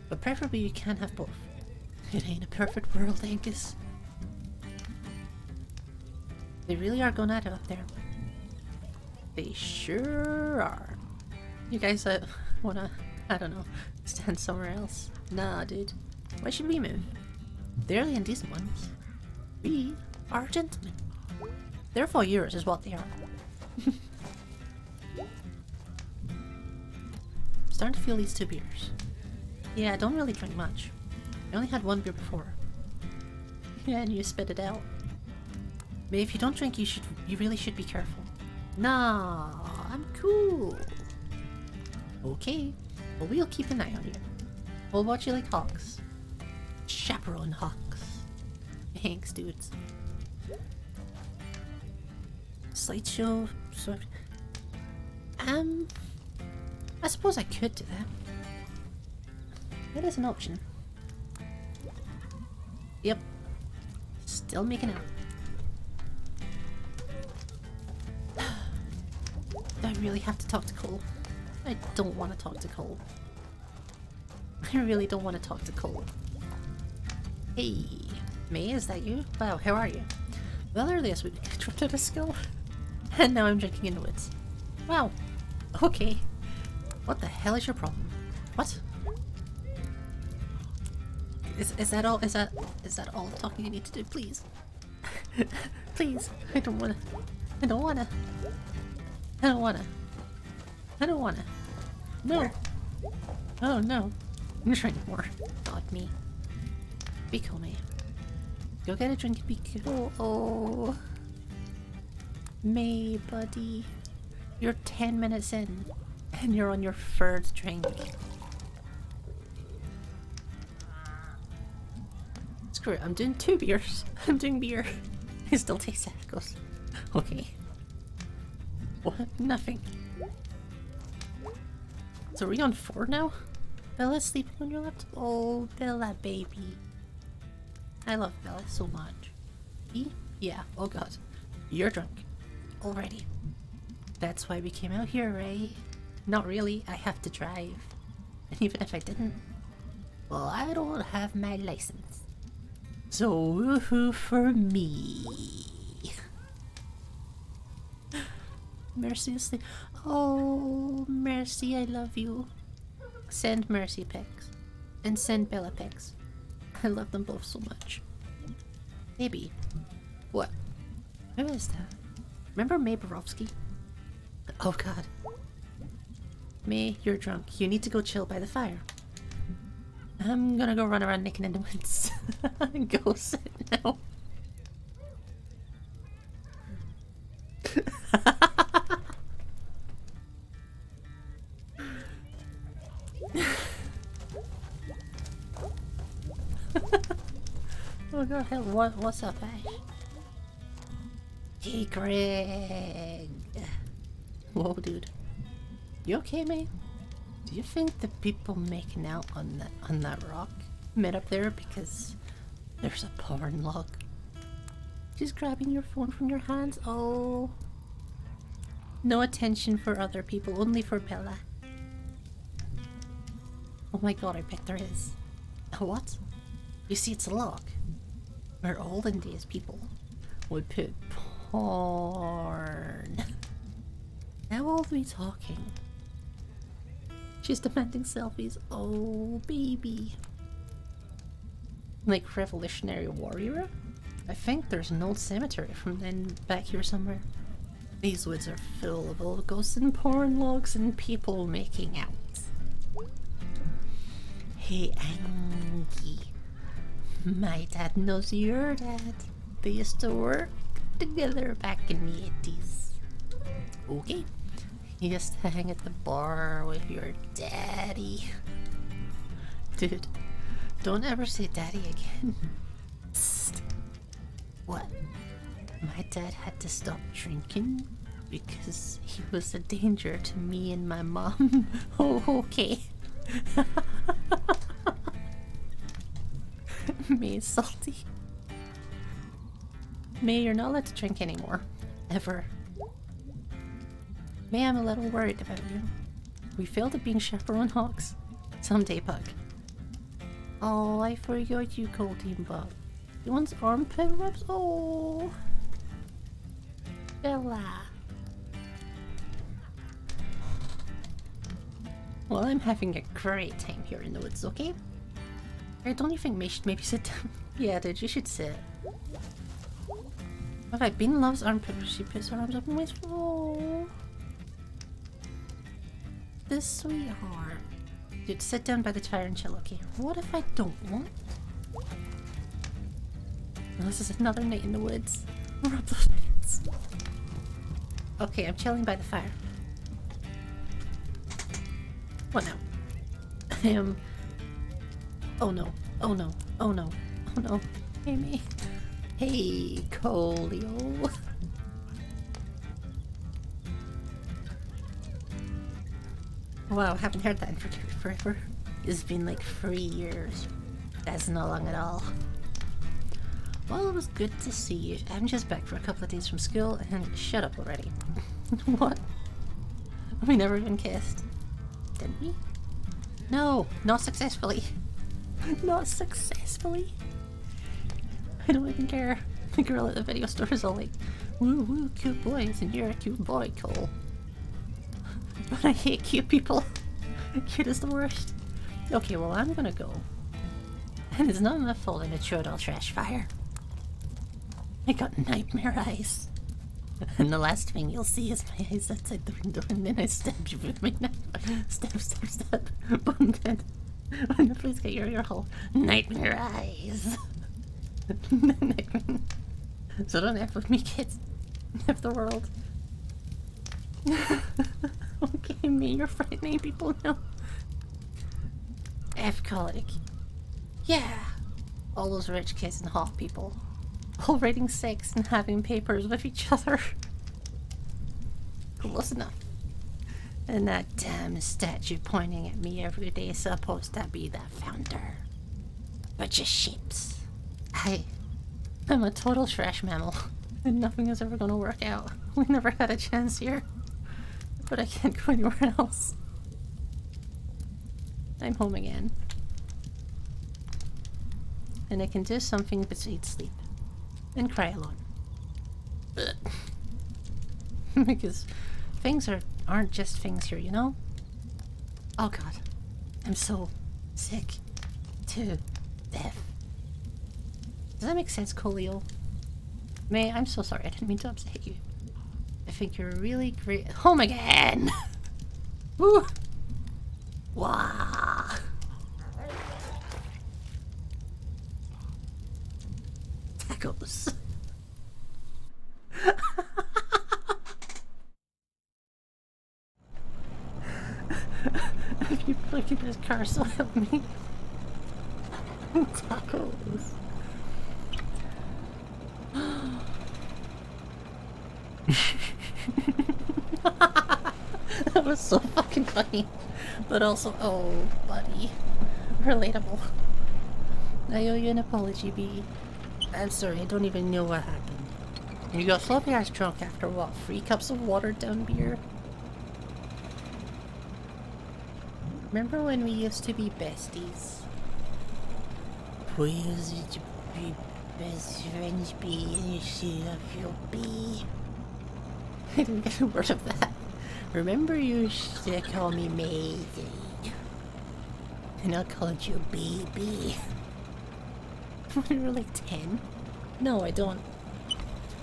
But preferably you can have both. It ain't a perfect world, Angus. They really are going at it up there. They sure are. You guys wanna, I don't know, stand somewhere else? Nah, dude. Why should we move? They're the indecent ones. We are gentlemen. Their voyeurs is what they are. Starting to feel these 2 beers. Yeah, I don't really drink much. I only had 1 beer before. Yeah, and you spit it out. But if you don't drink, you really should be careful. Nah, I'm cool. Okay, well we'll keep an eye on you. We'll watch you like hawks. Chaperone hawks. Thanks, dudes. Slideshow. So, I suppose I could do that. That is an option. Yep. Still making out. Do I really have to talk to Cole? I don't want to talk to Cole. I really don't want to talk to Cole. Hey, May, is that you? Wow, how are you? Well, earlier this week I dropped out of school. And now I'm drinking in the woods. Wow. Okay. What the hell is your problem? What? Is that all? Is that all the talking you need to do? Please. Please. I don't wanna. I don't wanna. I don't wanna. I don't wanna. No. Oh no. I'm trying more. God me. Be cool, May. Go get a drink and be cool. Oh. May, buddy. You're 10 minutes in. And you're on your 3rd drink. Screw it, I'm doing 2 beers. I'm doing beer. It still tastes like it goes. Okay. What? Nothing. So are we on 4 now? Bella's sleeping on your laptop? Oh, Bella baby. I love Bella so much. Me? Yeah, oh god. You're drunk. Already. That's why we came out here, right? Not really, I have to drive. And even if I didn't, well, I don't have my license. So woohoo for me. Mercy asleep. Oh, Mercy, I love you. Send Mercy pics. And send Bella pics. I love them both so much. Maybe. What? Who is that? Remember May Borowski? Oh god. May, you're drunk. You need to go chill by the fire. I'm gonna go run around naked in the woods. Go sit now. Oh god, hell, what's up, Ash? Hey, Greg. Whoa, dude. You okay, mate? Do you think the people making out on that rock met up there because there's a porn log? She's grabbing your phone from your hands. Oh. No attention for other people, only for Bella. Oh my god, I bet there is. A what? You see, it's a log. Where olden days people would put porn. How old are we talking? She's demanding selfies. Oh, baby. Like Revolutionary Warrior? I think there's an old cemetery from then back here somewhere. These woods are full of old ghosts and porn logs and people making out. Hey, Angie. My dad knows your dad. They used to work together back in the 80s. Okay. He used to hang at the bar with your daddy. Dude, don't ever say daddy again. Psst. What? My dad had to stop drinking because he was a danger to me and my mom. Oh, okay. May is salty. May, you're not allowed to drink anymore. Ever. May, I'm a little worried about you. We failed at being chaperone hawks. Someday, Bug. Oh, I forgot you called him Bug. You want armpit rubs? Oh. Bella. Well, I'm having a great time here in the woods, okay? Or don't you think May should maybe sit down? Yeah, dude, you should sit. Alright, Bean loves armpit rubs. She puts her arms up and waits. Oh. This sweetheart. Dude, sit down by the fire and chill, okay? What if I don't want? Oh, this is another night in the woods. Rub those pants. Okay, I'm chilling by the fire. What now? Oh no. Oh no. Oh no. Oh no. Hey, me. Hey, Colio. Wow, haven't heard that in forever. It's been like 3 years. That's not long at all. Well, it was good to see you. I'm just back for a couple of days from school and shut up already. What? We never even kissed. Didn't we? No, not successfully. Not successfully. I don't even care. The girl at the video store is all like, woo woo, cute boys, and you're a cute boy, Cole. But I hate cute people. Cute is the worst. Okay, well, I'm gonna go. And it's not my fault I matured all trash fire. I got nightmare eyes. And the last thing you'll see is my eyes outside the window, and then I stab you with my knife. Stab, stab, stab. Bone dead. When the police get your ear hole. Nightmare eyes. Nightmare. So don't F with me, kids. F the world. Okay, me, you're frightening people now. F colic. Yeah. All those rich kids and hot people. All writing sex and having papers with each other. Close enough. And that damn statue pointing at me every day is supposed to be the founder. Bunch of sheeps. I'm a total trash mammal. And nothing is ever gonna work out. We never had a chance here. But I can't go anywhere else. I'm home again. And I can do something besides sleep. And cry alone. Because things aren't just things here, you know? Oh god. I'm so sick to death. Does that make sense, Colio? May, I'm so sorry. I didn't mean to upset you. I think you're really great. Home again! Woo! Wah! Tacos. If you look at this car, so help me. Tacos. That was so fucking funny. But also, oh, buddy. Relatable. I owe you an apology, B. I'm sorry, I don't even know what happened. You got sloppy ass drunk after what? 3 cups of watered down beer? Remember when we used to be besties? We used to be best friends be, and you see if you'll be. I didn't get a word of that. Remember you used to call me Maisie. And I called you baby. When we were like 10? No, I don't.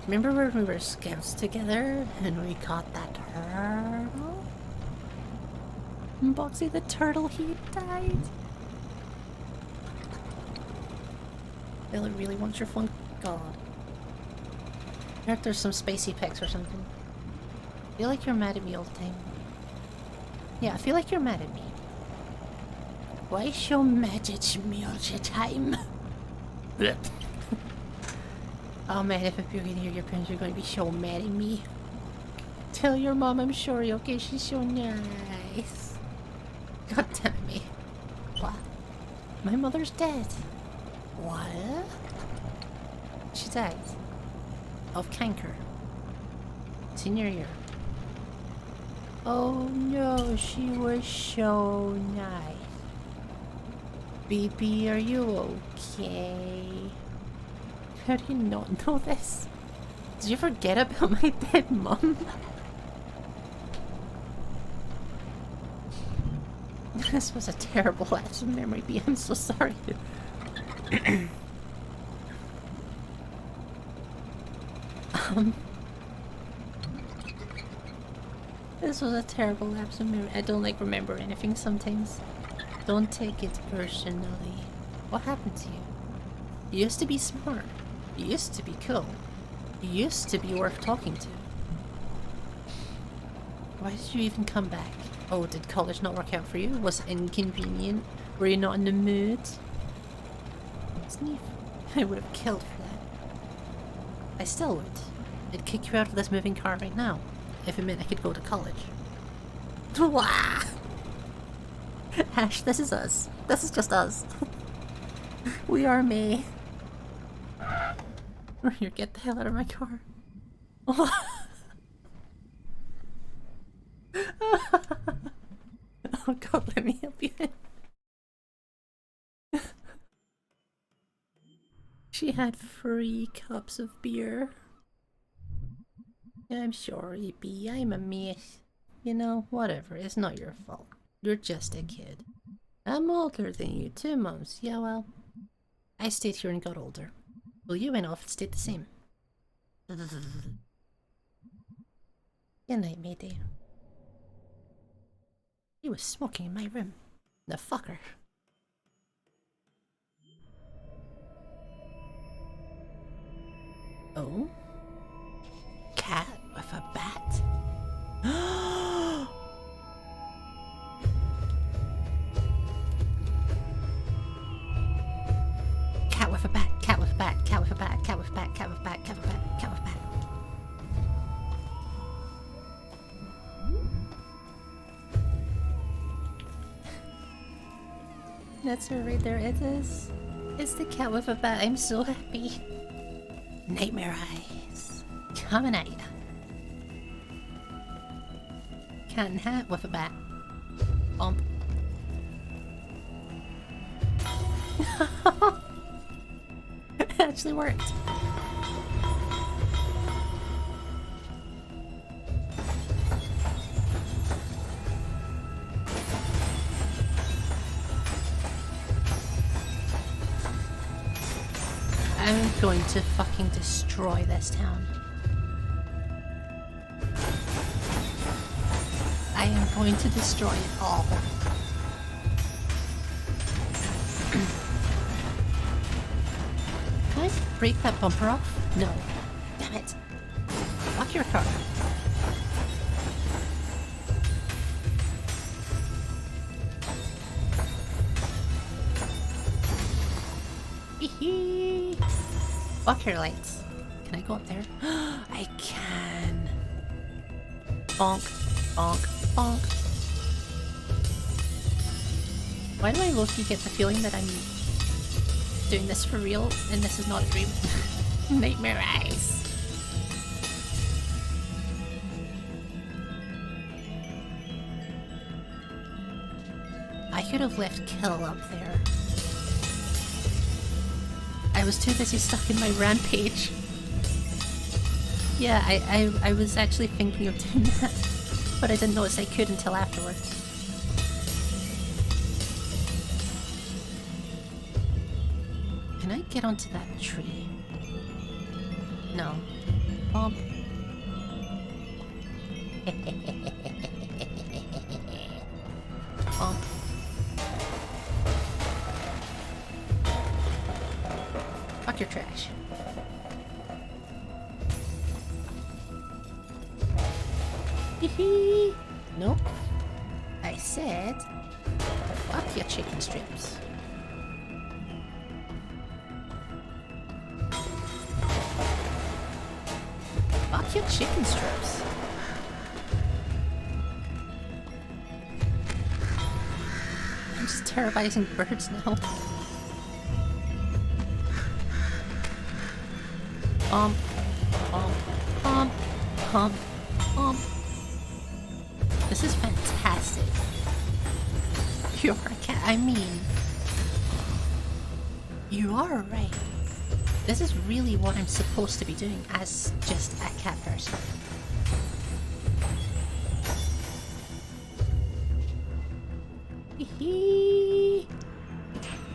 Remember when we were scouts together and we caught that turtle? Boxy the turtle, he died. Billy really wants your phone. God. I heard there's some spacey pics or something. I feel like you're mad at me all the time. Yeah, I feel like you're mad at me. Why so mad at me all the time? Oh man, if you can hear your parents, you're going to be so mad at me. Tell your mom I'm sorry, okay? She's so nice. God damn it, me. What? My mother's dead. What? She died. Of cancer. Senior year. Oh no, she was so nice. Baby, are you okay? How do you not know this? Did you forget about my dead mom? This was a terrible lapse of memory, B. I'm so sorry. This was a terrible lapse of memory. I don't like remember anything sometimes. Don't take it personally. What happened to you? You used to be smart. You used to be cool. You used to be worth talking to. Why did you even come back? Oh, did college not work out for you? Was it inconvenient? Were you not in the mood? Sneef. I would have killed for that. I still would. I'd kick you out of this moving car right now, if it meant I could go to college. Wah! Ash, this is us. This is just us. We are me. Here, get the hell out of my car. Oh god, let me help you. She had 3 cups of beer. I'm sorry, B. I'm a mess. You know, whatever. It's not your fault. You're just a kid. I'm older than you, 2 months. Yeah, well, I stayed here and got older. Well, you went off and stayed the same. Good night, matey. He was smoking in my room. The fucker. Oh? Cat with a bat? Cat with a bat, cat with a bat, cat with a bat, cat with a bat, cat with a bat, cat with a bat, cat with a bat. That's her right there. It is. It's the cat with a bat. I'm so happy. Nightmare eyes. Coming at ya. Cat in hat with a bat. Bump. It actually worked. I'm going to fucking destroy this town. I am going to destroy it all. Can I break that bumper off? No. Damn it. Fuck your car. Hee. Fuck your lights. Can I go up there? I can. Bonk, bonk, bonk. Why do I low-key get the feeling that I'm doing this for real and this is not a dream? Nightmare eyes. I could have left Kill up there. I was too busy stuck in my rampage. Yeah, I was actually thinking of doing that, but I didn't notice I could until afterwards. Can I get onto that tree? No. Bump. Bump. Fuck your trash. Hee. Nope. I said, fuck your chicken strips. Fuck your chicken strips. I'm just terrorizing birds now. Pump, pump, pump, pump, pump. This is fantastic. You're a cat. I mean, you are right. This is really what I'm supposed to be doing as just a cat person. Hee.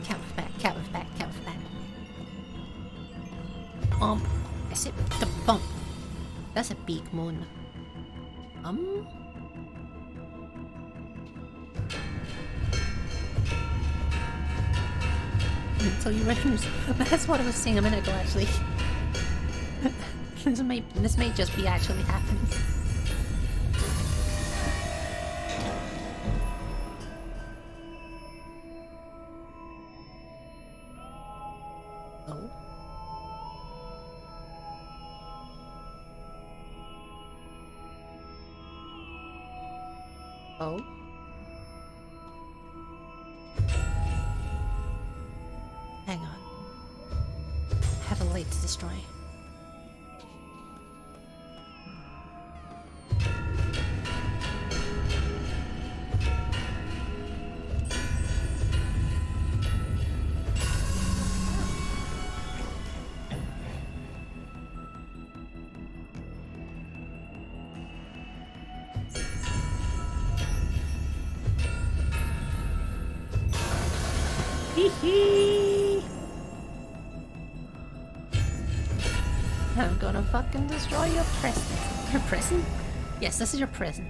Cat with bat, cat with bat, cat with bat. I said the bump. That's a big moon. Until you recognize. That's what I was saying a minute ago, actually. this may just be actually happening. Oh. Oh. Hang on. I have a light to destroy. Hee. I'm gonna fucking destroy your present. Your present? Yes, this is your present.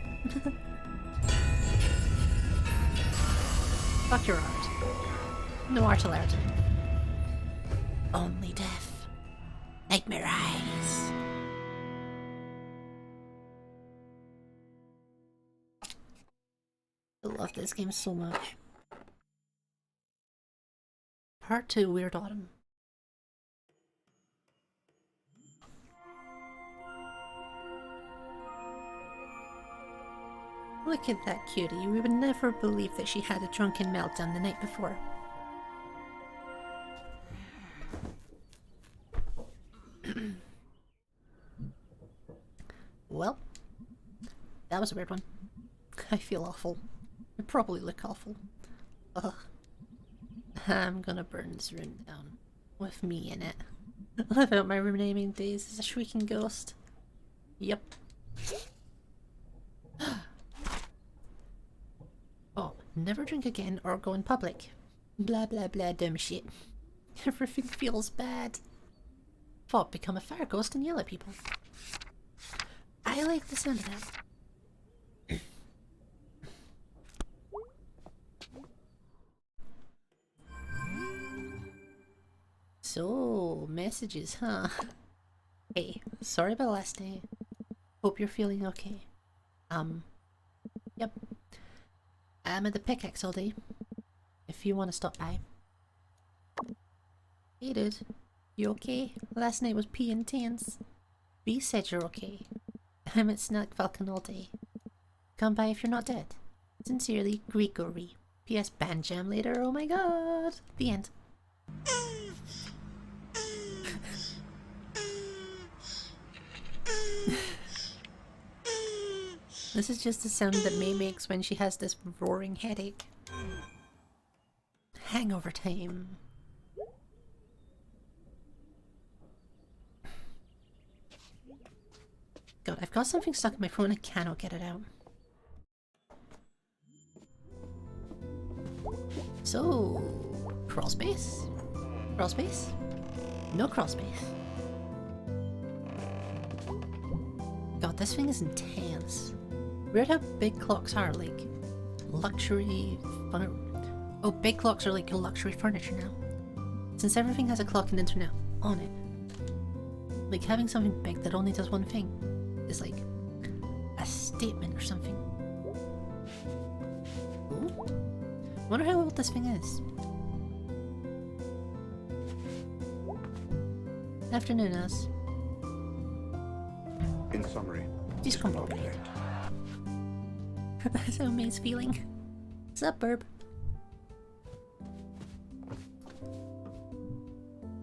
Fuck your art. No art allowed. Only death. Nightmare eyes. I love this game so much. Part 2, Weird Autumn. Look at that cutie. We would never believe that she had a drunken meltdown the night before. Well, that was a weird one. I feel awful. I probably look awful. Ugh. I'm gonna burn this room down with me in it. Live out my remaining days as a shrieking ghost. Yep. Oh, never drink again or go in public. Blah blah blah dumb shit. Everything feels bad. Thought become a fire ghost and yell at people. I like the sound of that. So, messages, huh? Hey, sorry about last night. Hope you're feeling okay. Yep. I'm at the pickaxe all day. If you want to stop by. Hey dude, you okay? Last night was pee intense. B said you're okay. I'm at Snack Falcon all day. Come by if you're not dead. Sincerely, Gregory. P.S. Band jam later, oh my god! The end. This is just the sound that May makes when she has this roaring headache. Hangover time. God, I've got something stuck in my phone and I cannot get it out. So, crawl space? Crawl space? No crawl space. God, this thing is intense. Weird how big clocks are, like luxury oh, big clocks are like luxury furniture now. Since everything has a clock and internet on it. Like having something big that only does one thing is like a statement or something. Ooh. Wonder how old this thing is. Afternoon, us. In summary, Discombobulated. That's how May's feeling. Suburb.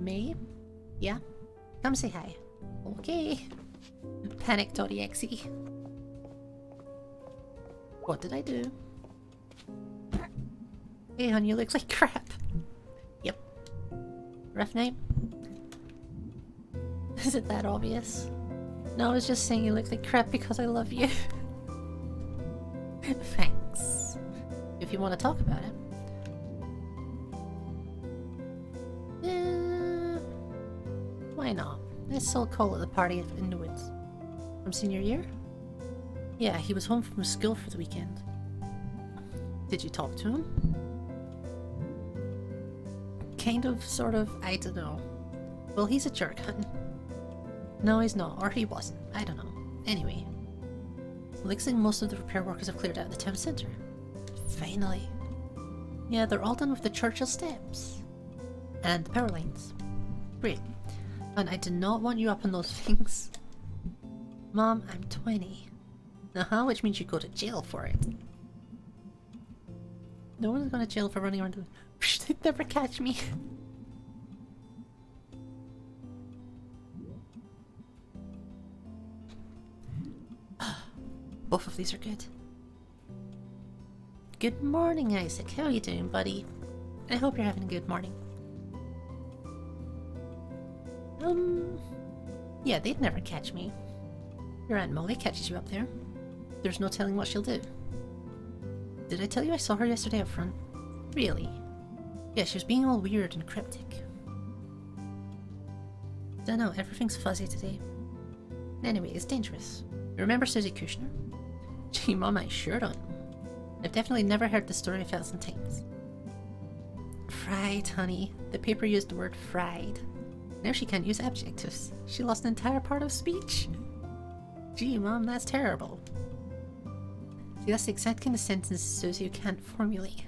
May? Yeah? Come say hi. Okay. Panic.exe. What did I do? Hey hon, you look like crap. Yep. Rough night? Is it that obvious? No, I was just saying you look like crap because I love you. Thanks. If you want to talk about it. Why not? Let's still call it the party in the woods. From senior year? Yeah, he was home from school for the weekend. Did you talk to him? Kind of, sort of, I don't know. Well, he's a jerk, hun. No, he's not, or he wasn't. I don't know. Anyway. Looks like most of the repair workers have cleared out the town centre. Finally. Yeah, they're all done with the Churchill steps. And the power lines. Great. And I do not want you up on those things. Mom, I'm 20. Uh-huh, which means you go to jail for it. No one's going to jail for running around. They'd never catch me. Both of these are good. Good morning, Isaac. How are you doing, buddy? I hope you're having a good morning. Yeah, they'd never catch me. Your Aunt Molly catches you up there. There's no telling what she'll do. Did I tell you I saw her yesterday up front? Really? Yeah, she was being all weird and cryptic. Dunno, everything's fuzzy today. Anyway, it's dangerous. Remember Susie Kushner? Gee, Mom, I sure don't. I've definitely never heard the story 1,000 times. Fried, honey. The paper used the word fried. Now she can't use adjectives. She lost an entire part of speech. Gee, Mom, that's terrible. See, that's the exact kind of sentence Susie can't formulate.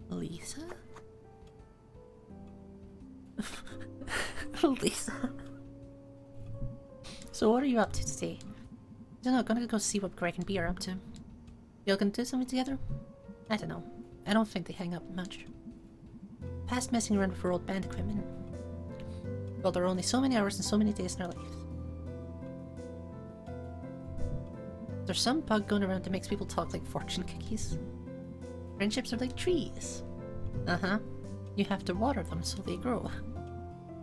Lisa? Lisa? So what are you up to today? I don't know, gonna go see what Greg and B are up to. Y'all gonna do something together? I don't know. I don't think they hang up much. Past messing around with our old band equipment. Well, there are only so many hours and so many days in our lives. There's some bug going around that makes people talk like fortune cookies. Friendships are like trees. Uh-huh. You have to water them so they grow.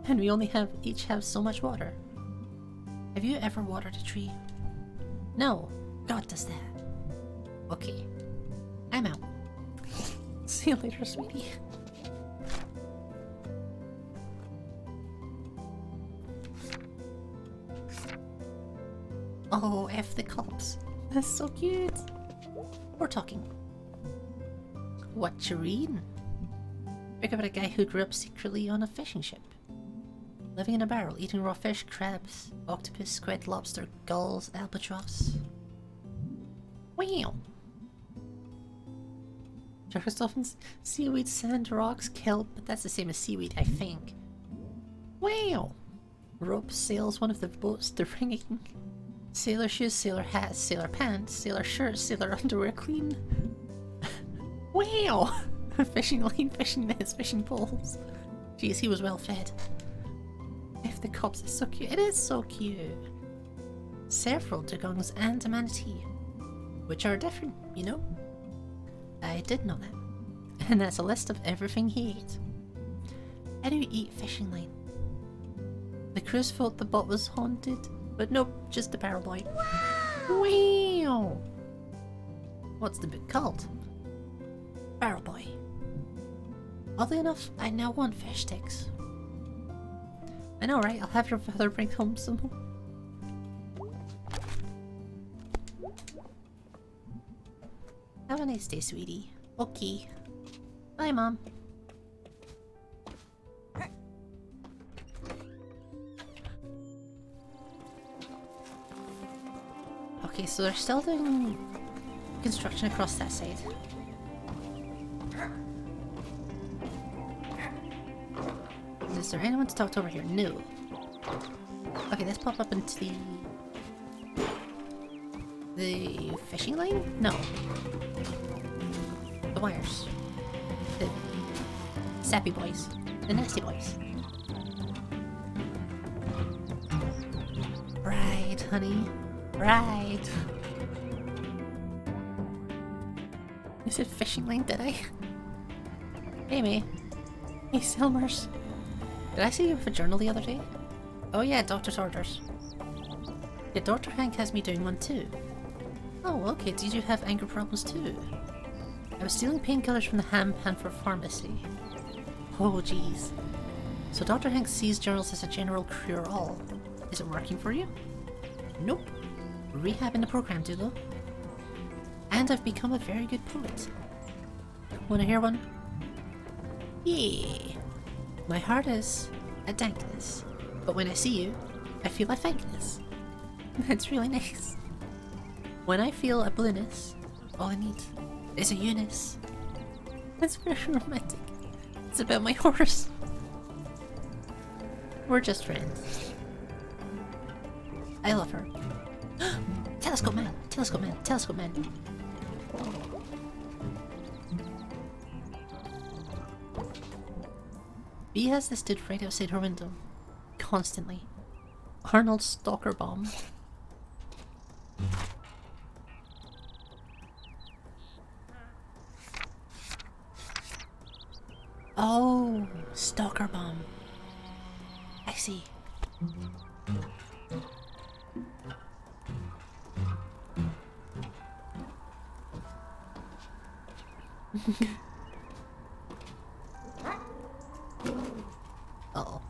And we only each have so much water. Have you ever watered a tree? No. God does that. Okay. I'm out. See you later, sweetie. Oh, F the cops. That's so cute. We're talking. What you reading? Think about a guy who grew up secretly on a fishing ship. Living in a barrel, eating raw fish, crabs, octopus, squid, lobster, gulls, albatross. Wow. Surface dolphins, seaweed, sand, rocks, kelp, but that's the same as seaweed, I think. Wow. Rope sails one of the boats they're bringing. Sailor shoes, sailor hats, sailor pants, sailor shirts, sailor underwear clean. Wow! Fishing line, fishing nets, fishing poles. Jeez, he was well fed. If the cops is so cute. It is so cute. Several dugongs and a manatee. Which are different, you know? I did know that. And that's a list of everything he ate. How do you eat fishing line? The crews thought the bot was haunted, but nope, just the barrel boy. Wow! What's the book called? Barrel boy. Oddly enough, I now want fish sticks. I know, right? I'll have your father bring home some more. Have a nice day, sweetie. Okay. Bye, Mom. Okay, so they're still doing construction across that side. Is there anyone to talk to over here? No. Okay, let's pop up into the fishing line? No. The wires. The sappy boys. The nasty boys. Right, honey. Right. You said fishing line, did I? Hey, May. Hey, Selmers. Did I see you with a journal the other day? Oh yeah, doctor's orders. Yeah, Dr. Hank has me doing one too. Oh, okay, did you have anger problems too? I was stealing painkillers from the Ham Hanford Pharmacy. Oh jeez. So Dr. Hank sees journals as a general cure-all. Is it working for you? Nope. Rehab in the program, Dougal. And I've become a very good poet. Wanna hear one? Yeah. My heart is a dankness, but when I see you, I feel a fakeness. That's really nice. When I feel a blueness, all I need is a Eunice. That's very romantic. It's about my horse. We're just friends. I love her. Telescope man! Telescope man! Telescope man! Bee has this dude right outside her window. Constantly. Arnold Stalker Bomb. Oh, Stalker Bomb. I see. Uh-oh.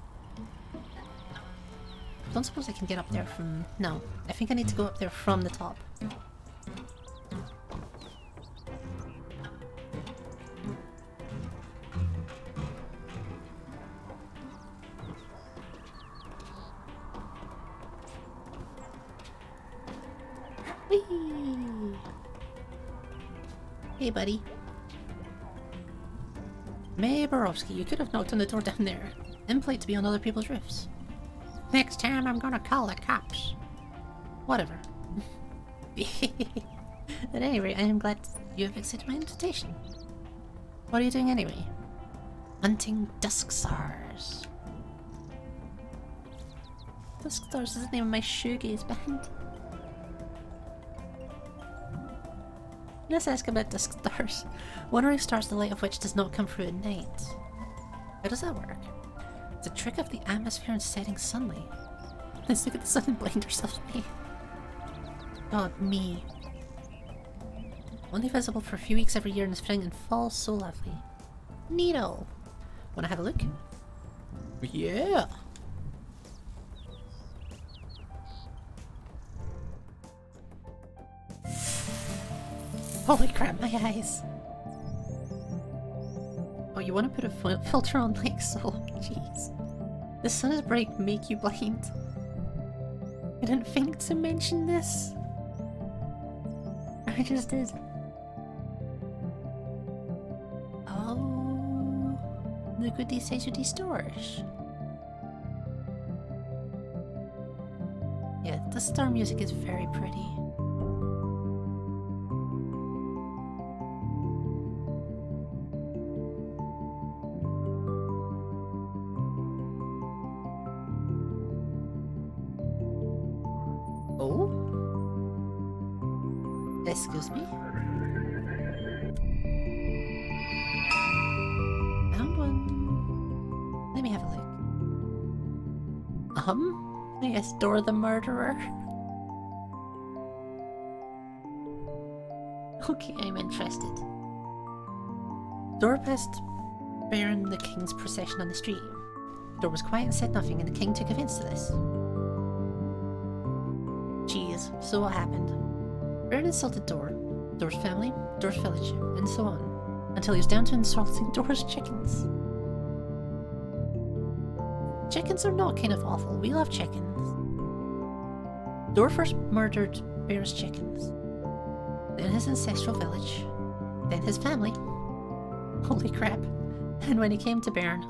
Don't suppose I can get up there from... No, I think I need to go up there from the top. Whee! Hey, buddy. May Borowski, you could have knocked on the door down there. Impolite to be on other people's roofs. Next time I'm gonna call the cops. Whatever. At any rate, I am glad you have accepted my invitation. What are you doing anyway? Hunting Dusk Stars. Dusk Stars is the name of my shoegaze band. Let's ask about Dusk Stars. Wandering stars, the light of which does not come through at night. How does that work? It's a trick of the atmosphere and setting sunlight. Let's look at the sun and blind ourselves, me. God, me. Only visible for a few weeks every year in the spring and fall, so lovely. Neato. Wanna have a look? Yeah! Holy crap, my eyes! Oh, you want to put a filter on like so? Jeez. The sun is bright, make you blind. I didn't think to mention this. I just did. Oh, look what these say to these stores. Yeah, the star music is very pretty. Oh? Excuse me? Found one. Let me have a look. Come? Yes, Dora the murderer. Okay, I'm interested. Dora passed Baron the King's procession on the street. Dora was quiet and said nothing, and the King took offense to this. Jeez, so what happened? Baron insulted Dora, Dora's family, Dora's village, and so on, until he was down to insulting Dora's chickens. Chickens are not kind of awful. We love chickens. Dora first murdered Baron's chickens, then his ancestral village, then his family. Holy crap. And when he came to Baron,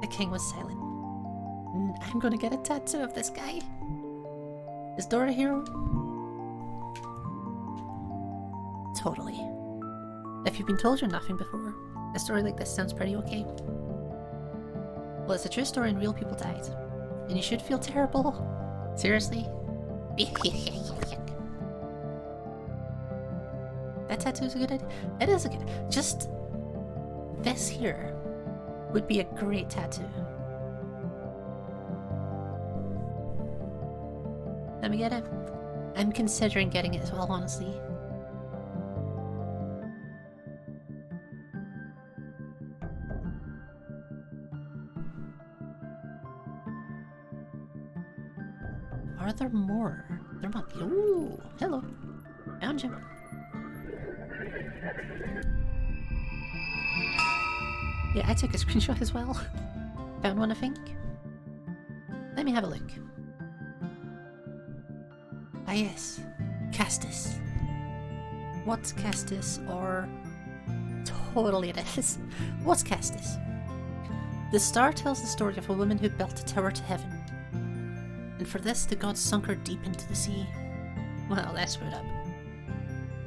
the King was silent. I'm gonna get a tattoo of this guy. Is Dora a hero? Totally. If you've been told you're nothing before, a story like this sounds pretty okay. Well, it's a true story and real people died. And you should feel terrible. Seriously? That tattoo's a good idea? It is a good... Just... this here would be a great tattoo. Let me get it. I'm considering getting it as well, honestly. Are there more? There might be. Ooh, hello. Found you. Yeah, I took a screenshot as well. Found one, I think. Let me have a look. Ah yes, Castus. What's Castus, or... Totally it is. What's Castus? The star tells the story of a woman who built a tower to heaven. And for this, the gods sunk her deep into the sea. Well, that's screwed up.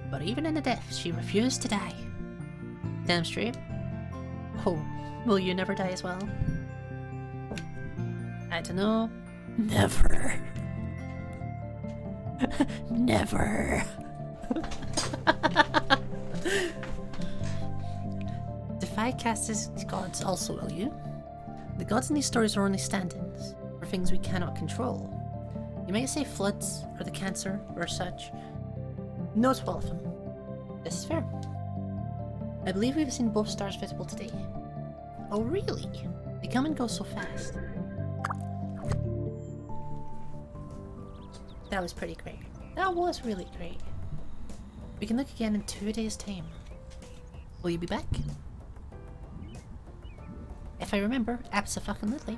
But even in the depths, she refused to die. Damn straight. Oh, will you never die as well? I don't know. Never. Never. Defy Castus' gods also, will you? The gods in these stories are only stand-ins for things we cannot control. You might say floods, or the cancer, or such. No to all of them. This is fair. I believe we've seen both stars visible today. Oh really? They come and go so fast. That was pretty great. That was really great. We can look again in 2 days' time. Will you be back? If I remember, abso-fucking-lutely.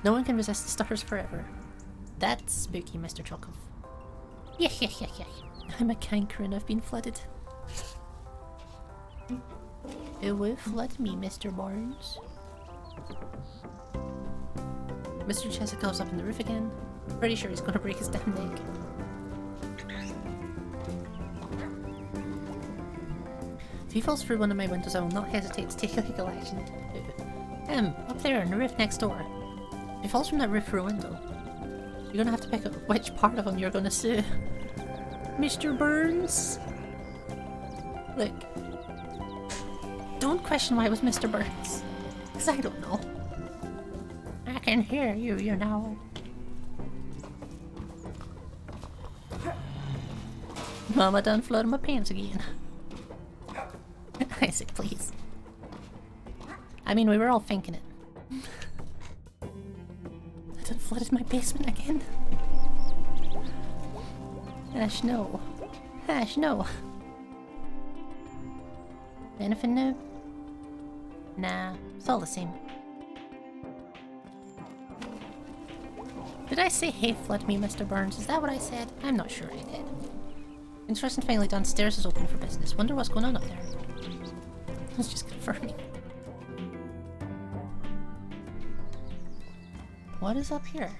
No one can resist the stars forever. That's spooky, Mr. Chokov. Yeah. I'm a canker and I've been flooded. It will flood me, Mr. Barnes. Mr. Chesikov's up in the roof again. Pretty sure he's gonna break his damn leg. If he falls through one of my windows, I will not hesitate to take legal action. Up there on the roof next door. If he falls from that roof through a window, you're gonna have to pick up which part of him you're gonna sue. Mr. Burns? Look. Don't question why it was Mr. Burns. Because I don't know. I can hear you, you know. Mama done flooded my pants again. I say please. I mean, we were all thinking it. I done flooded my basement again. Ash, no. Ash, no. Anything new? Nah, it's all the same. Did I say hey flood me, Mr. Burns? Is that what I said? I'm not sure I did. Interesting family downstairs is open for business. Wonder what's going on up there. I was just confirming. What is up here?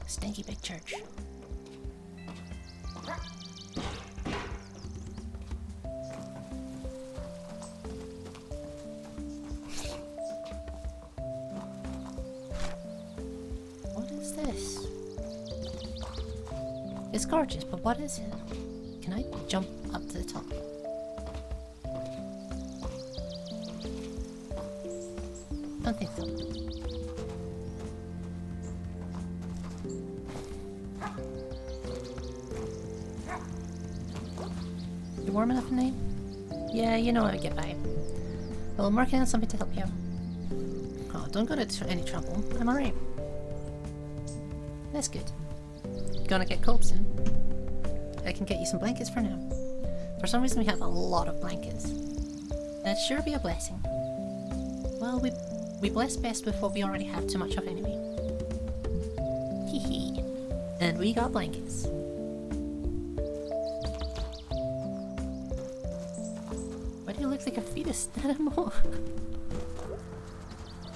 Stanky big church. What is this? It's gorgeous, but what is it? Can I jump up to the top? Don't think so. You warm enough at night? Yeah, you know how to get by. Well, I'm working on something to help you out. Oh, don't go to any trouble. I'm alright. That's good. Gonna get cold soon. I can get you some blankets for now. For some reason we have a lot of blankets. That'd sure be a blessing. Well, we bless best with what we already have too much of anyway. Hee hee. And we got blankets. Why do you look like a fetus, Nanamo?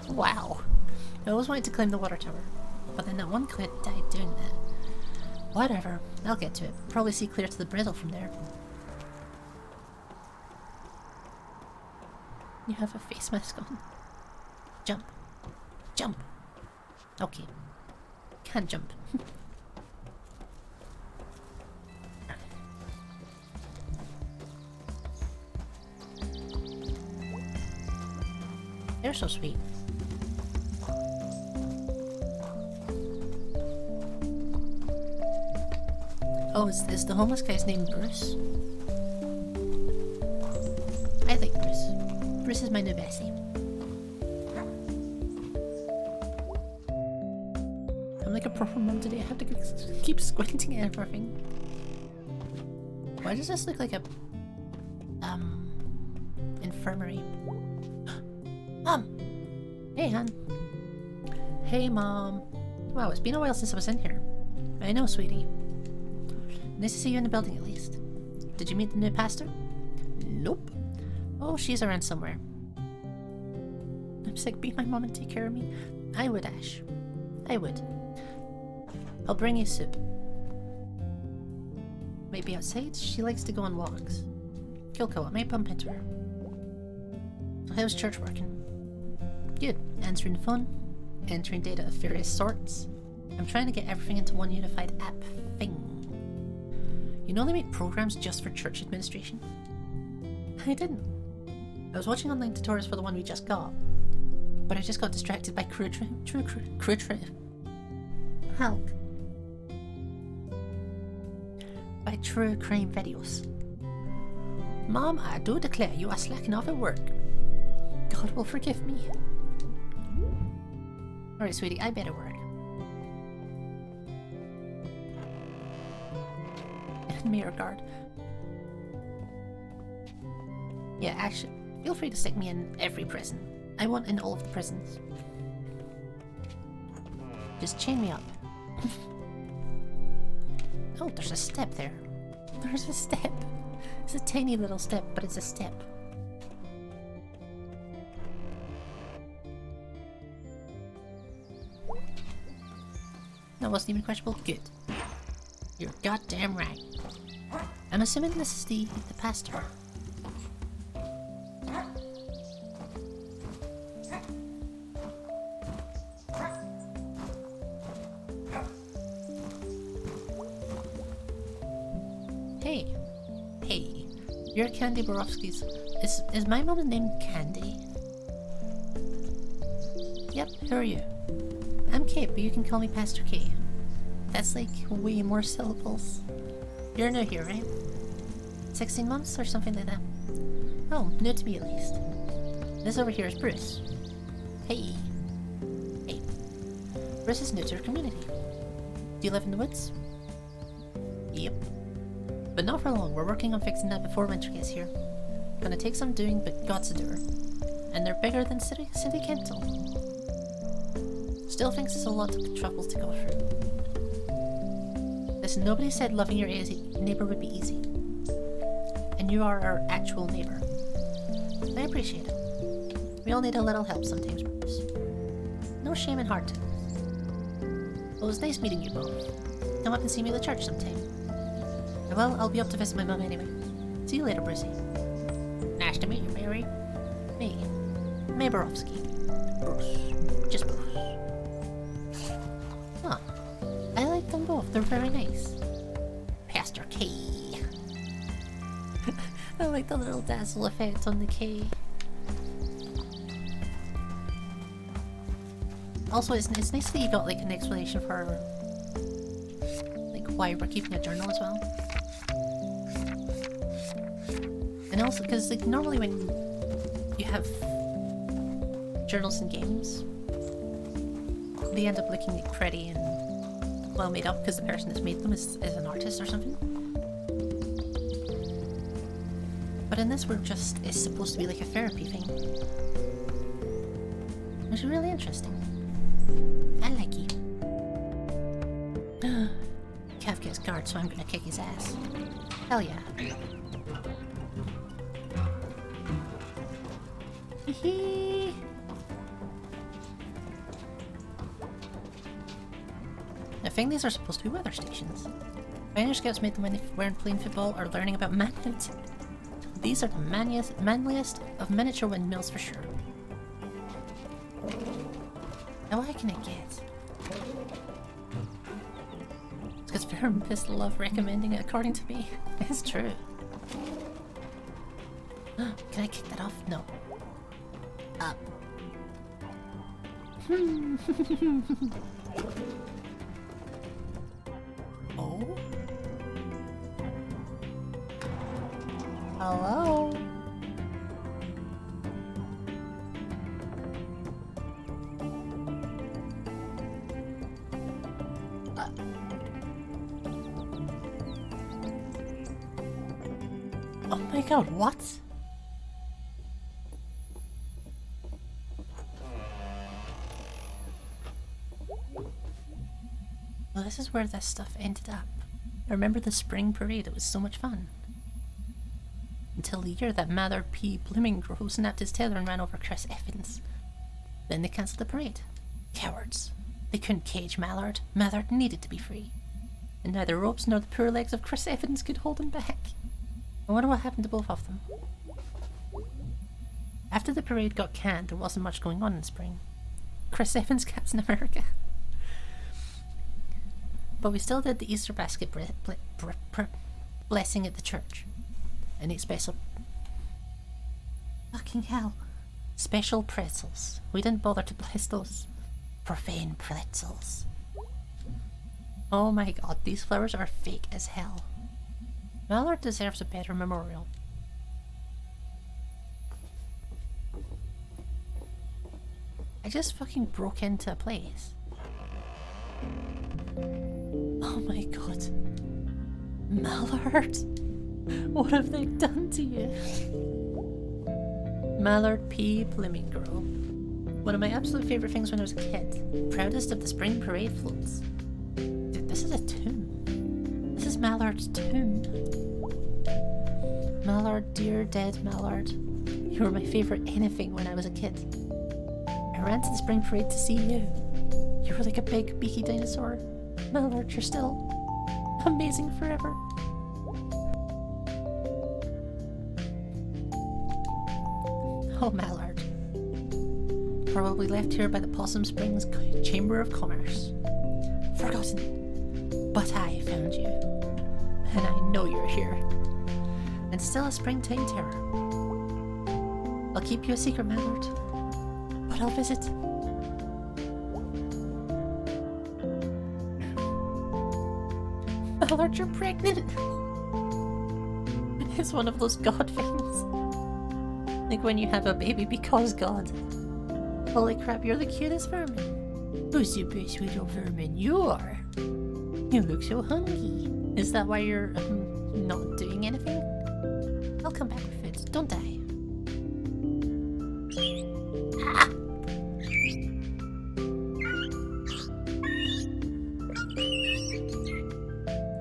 Wow. I always wanted to climb the water tower, but then that one kid died doing that. Whatever, I'll get to it. Probably see clear to the bridle from there. You have a face mask on. Jump. Jump. Okay. Can't jump. They're so sweet. Oh, is the homeless guy's name Bruce? I like Bruce. Bruce is my new bestie. I'm like a proper mom today. I have to keep squinting at everything. Why does this look like a infirmary? Mom! Hey, hon. Hey, Mom. Wow, it's been a while since I was in here. I know, sweetie. Nice to see you in the building, at least. Did you meet the new pastor? Nope. Oh, she's around somewhere. I'm sick. Be my mom and take care of me. I would, Ash. I would. I'll bring you soup. Maybe outside? She likes to go on walks. Kyoko, I may bump into her. So how's church working? Good. Answering the phone. Entering data of various sorts. I'm trying to get everything into one unified app thing. You know they make programs just for church administration? I didn't. I was watching online tutorials for the one we just got, but I just got distracted by true help. By true crime videos. Mom, I do declare you are slacking off at work. God will forgive me. Alright, sweetie, I better work. Mirror guard. Yeah, actually, feel free to stick me in every prison. I want in all of the prisons. Just chain me up. Oh, there's a step there. There's a step. It's a tiny little step, but it's a step. That wasn't even questionable. Good. You're goddamn right. I'm assuming this is the pastor. Hey. Hey. You're Candy Borowski's. Is my mom named Candy? Yep, who are you? I'm Kate, but you can call me Pastor K. That's like way more syllables. You're new here, right? 16 months or something like that? Oh, new to me at least. This over here is Bruce. Hey. Hey. Bruce is new to our community. Do you live in the woods? Yep. But not for long. We're working on fixing that before winter gets here. Gonna take some doing, but God's a doer. And they're bigger than City Kental. Still thinks there's a lot of troubles to go through. Listen, nobody said loving your neighbor would be easy. And you are our actual neighbor. I appreciate it. We all need a little help sometimes, Bruce. No shame in hard times. Well, it was nice meeting you both. Come up and see me at the church sometime. Well, I'll be up to visit my mum anyway. See you later, Brucey. Nice to meet you, Mary. Me. May Borowski. Bruce. Just Bruce. Huh. I like them both. They're very nice. Pastor K. I like the little dazzle effect on the K. Also, it's nice that you got like an explanation for like why we're keeping a journal as well. And also, because like, normally when you have journals and games, they end up looking pretty and well made up because the person that's made them is an artist or something. But in this, it's supposed to be like a therapy thing. Which is really interesting. I like it. Kafka's guard, so I'm gonna kick his ass. Hell yeah. Hee. I think these are supposed to be weather stations. Pioneer Scouts made them when they weren't playing football or learning about magnets. These are the manliest of miniature windmills for sure. Now what can I get? It's because therapists love recommending it according to me. It's true. Can I kick that off? No. Up. Oh? Hello? Oh my god, what? Well, this is where this stuff ended up. I remember the spring parade, it was so much fun. Until the year that Mallard P. Bloominggrove snapped his tailor and ran over Chris Evans. Then they cancelled the parade. Cowards. They couldn't cage Mallard. Mallard needed to be free. And neither ropes nor the poor legs of Chris Evans could hold him back. I wonder what happened to both of them. After the parade got canned, there wasn't much going on in spring. Chris Evans Captain America. But we still did the Easter basket blessing at the church. And ate special... Fucking hell. Special pretzels. We didn't bother to bless those profane pretzels. Oh my god, these flowers are fake as hell. Mallard deserves a better memorial. I just fucking broke into a place. Oh my god. Mallard? What have they done to you? Mallard P. Bloominggrove. One of my absolute favourite things when I was a kid. Proudest of the spring parade floats. Dude, this is a tomb. This is Mallard's tomb. Mallard, dear dead Mallard. You were my favourite anything when I was a kid. I ran to the spring parade to see you. You were like a big, beaky dinosaur. Mallard, you're still amazing forever. Oh, Mallard. Probably left here by the Possum Springs Chamber of Commerce. Forgotten. But I found you. And I know you're here. And still a springtime terror. I'll keep you a secret, Mallard. But I'll visit. Mallard, you're pregnant! It's one of those God things. Like when you have a baby because God. Holy crap, you're the cutest vermin. Who's the best little vermin you are? You look so hungry. Is that why you're not doing anything? I'll come back with it. Don't die. Ah!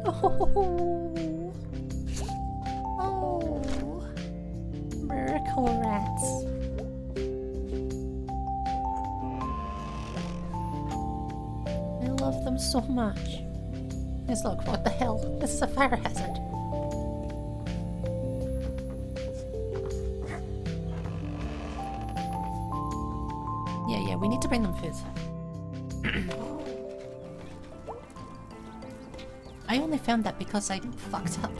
Oh, oh, miracle rats. I love them so much. It's like, what the hell? This is a fire hazard. Yeah, we need to bring them food. I only found that because I fucked up.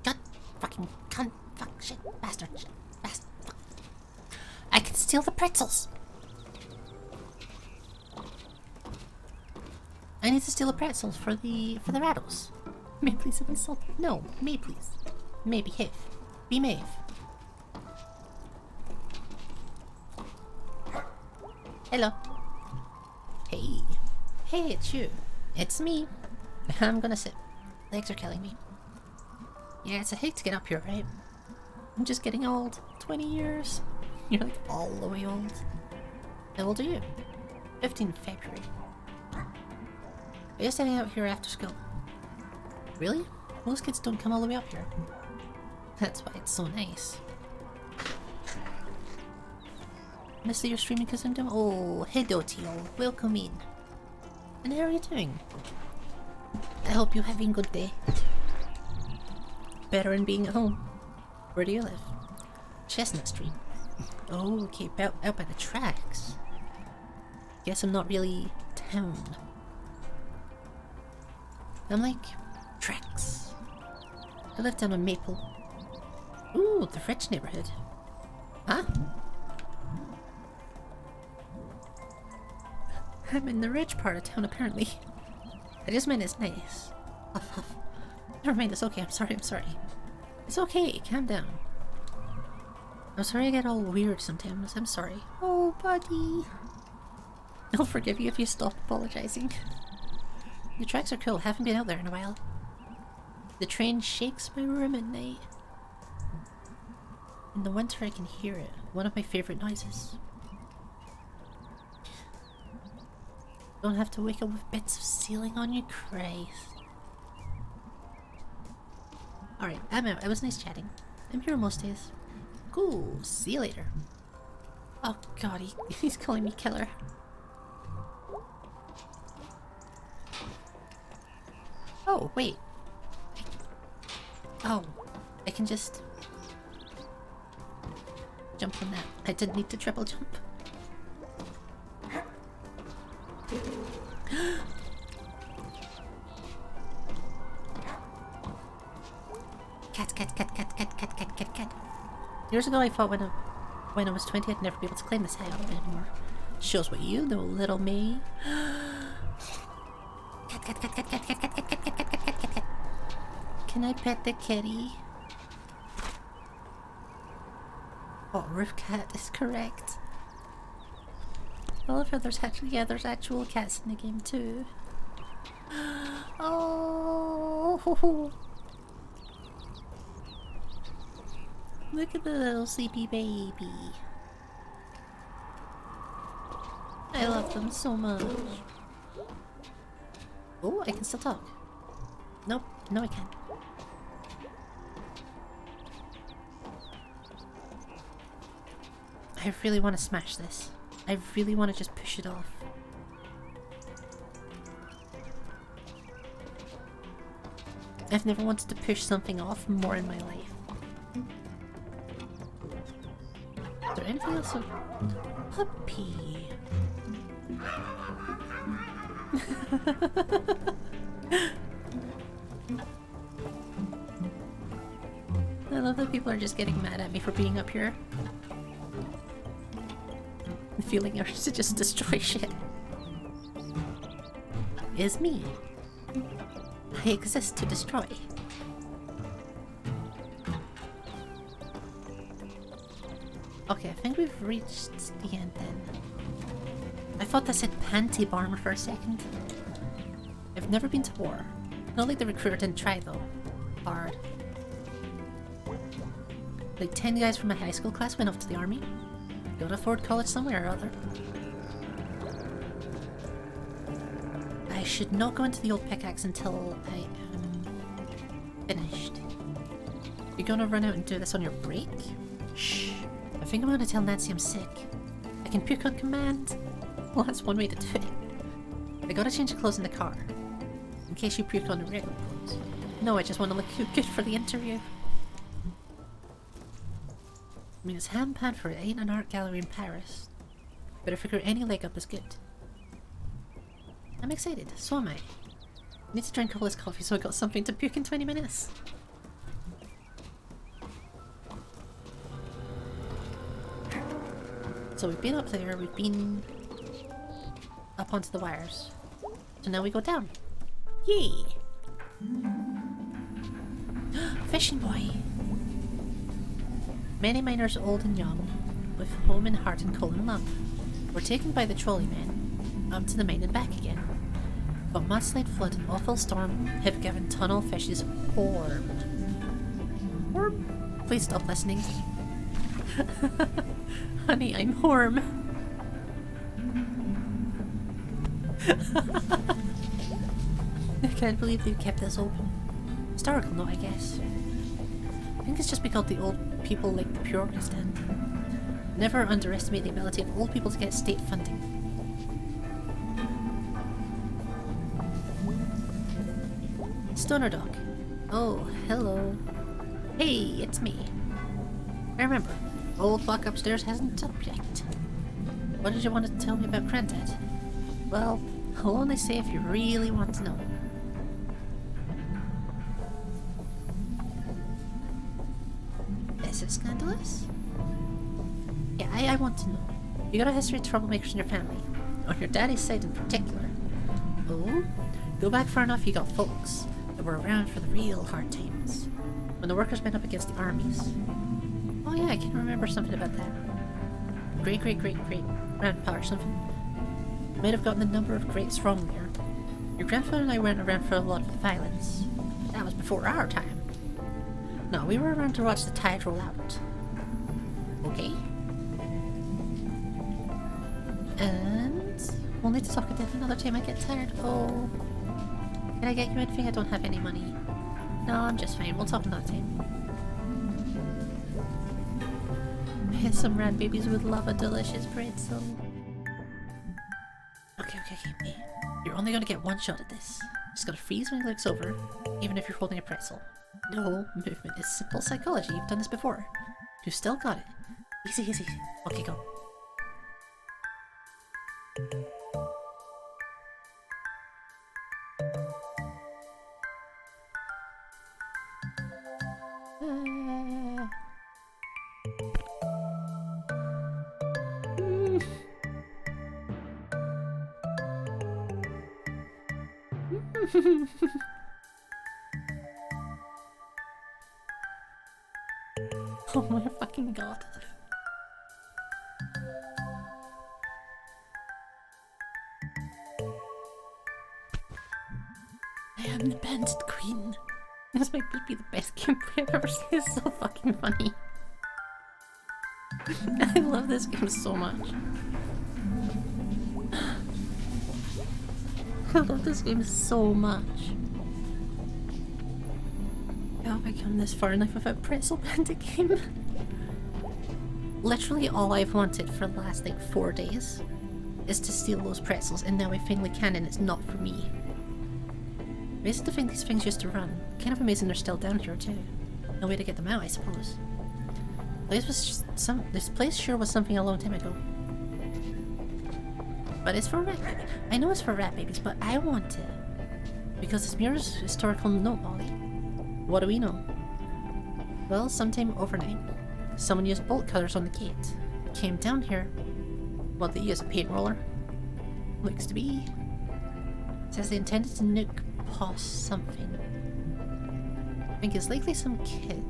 God fucking cunt, fuck, shit, bastard, fuck. I can steal the pretzels! I need to steal the pretzels for the rattles. May please have insult. No, may please. May behave. Be Maeve. Hello. Hey. Hey, it's you. It's me. I'm gonna sit. Legs are killing me. Yeah, it's a hate to get up here, right? I'm just getting old. 20 years. You're like all the way old. How old are you? 15 February. I used to hang out here after school. Really? Most kids don't come all the way up here. That's why it's so nice. Missed you're streaming because I'm doing. Oh, hello, Teal. Welcome in. And how are you doing? I hope you're having a good day. Better than being at home. Where do you live? Chestnut Street. Oh, okay, out by the tracks. Guess I'm not really town. I'm like tracks. I live down on Maple. Ooh, the French neighborhood. Huh? I'm in the rich part of town, apparently. I just meant it's nice. Never mind, it's okay. I'm sorry. It's okay. Calm down. I'm sorry I get all weird sometimes. I'm sorry. Oh, buddy. I'll forgive you if you stop apologizing. The tracks are cool. Haven't been out there in a while. The train shakes my room at night. In the winter I can hear it. One of my favorite noises. Don't have to wake up with bits of ceiling on you, Christ. Alright, I'm out. It was nice chatting. I'm here most days. Cool. See you later. Oh god, he's calling me killer. Oh, wait. Oh, I can just jump on that. I didn't need to triple jump. Cat. Years ago I thought when I was 20 I'd never be able to claim this high out anymore. Shows what you know, little me. Cat. Can I pet the kitty? Oh, roof cat is correct. I love how there's actual cats in the game too. Oh, look at the little sleepy baby. I love them so much. Oh, I can still talk. Nope, no I can't. I really want to smash this. I really want to just push it off. I've never wanted to push something off more in my life. Is there anything else? Puppy. I love that people are just getting mad at me for being up here. The feeling urge to just destroy shit is me. I exist to destroy. Okay, I think we've reached the end then. I thought that said Panty Barmer for a second. I've never been to war. Not like the recruiter didn't try though. Hard. Like 10 guys from my high school class went off to the army. Gotta afford college somewhere or other. I should not go into the old pickaxe until I am finished. You're gonna run out and do this on your break? Shh. I think I'm gonna tell Nancy I'm sick. I can puke on command. Well, that's one way to do it. I gotta change the clothes in the car. In case you puked on the regular clothes. No, I just want to look good for the interview. I mean, it's hand-panned for it ain't an art gallery in Paris. But I figure any leg up is good. I'm excited, so am I. Need to drink all this coffee so I got something to puke in 20 minutes. So we've been up there, we've been up onto the wires. So now we go down. Yay! Fishing boy! Many miners old and young, with home and heart and coal and lung, were taken by the trolley men up to the mine and back again. But mudslide, flood, and awful storm have given tunnel fishes horrmed. Horm? Please stop listening. Honey, I'm Horm. I can't believe they kept this open. Historical note, I guess. I think it's just because the old people like the Purorestand. Never underestimate the ability of old people to get state funding. Stoner Dog. Oh, hello. Hey, it's me. I remember, old Buck upstairs hasn't up yet. What did you want to tell me about Granddad? Well, I'll only say if you really want to know. Is it scandalous? Yeah, I want to know. You got a history of troublemakers in your family, on your daddy's side in particular. Oh? Go back far enough, you got folks that were around for the real hard times, when the workers went up against the armies. Oh yeah, I can remember something about that. Grandpa or something. Might have gotten the number of greats wrong there. Your grandfather and I weren't around for a lot of the violence. That was before our time. No, we were around to watch the tide roll out. Okay. And we'll need to talk about another time I get tired. Oh. Can I get you anything? I don't have any money. No, I'm just fine. We'll talk another time. Some rat babies would love a delicious pretzel. Okay. You're only gonna get one shot at this. Just gotta freeze when it looks over, even if you're holding a pretzel. No, movement is simple psychology. You've done this before. You've still got it. Easy. Okay, go. Oh my fucking god. I am the Bandit Queen. This might be the best gameplay I've ever seen. It's so fucking funny. I love this game so much. I love this game so much. How have I come this far in life without Pretzel Bandit game? Literally all I've wanted for the last like 4 days is to steal those pretzels, and now I finally can, and it's not for me. Amazing to think these things used to run. Kind of amazing they're still down here too. No way to get them out, I suppose. This place sure was something a long time ago. But it's for rat babies. I know it's for rat babies, but I want it. Because it's Mira's historical note, Molly. What do we know? Well, sometime overnight, someone used bolt cutters on the gate. Came down here. Well, they used a paint roller. Looks to be. Says they intended to nuke something. I think it's likely some kid.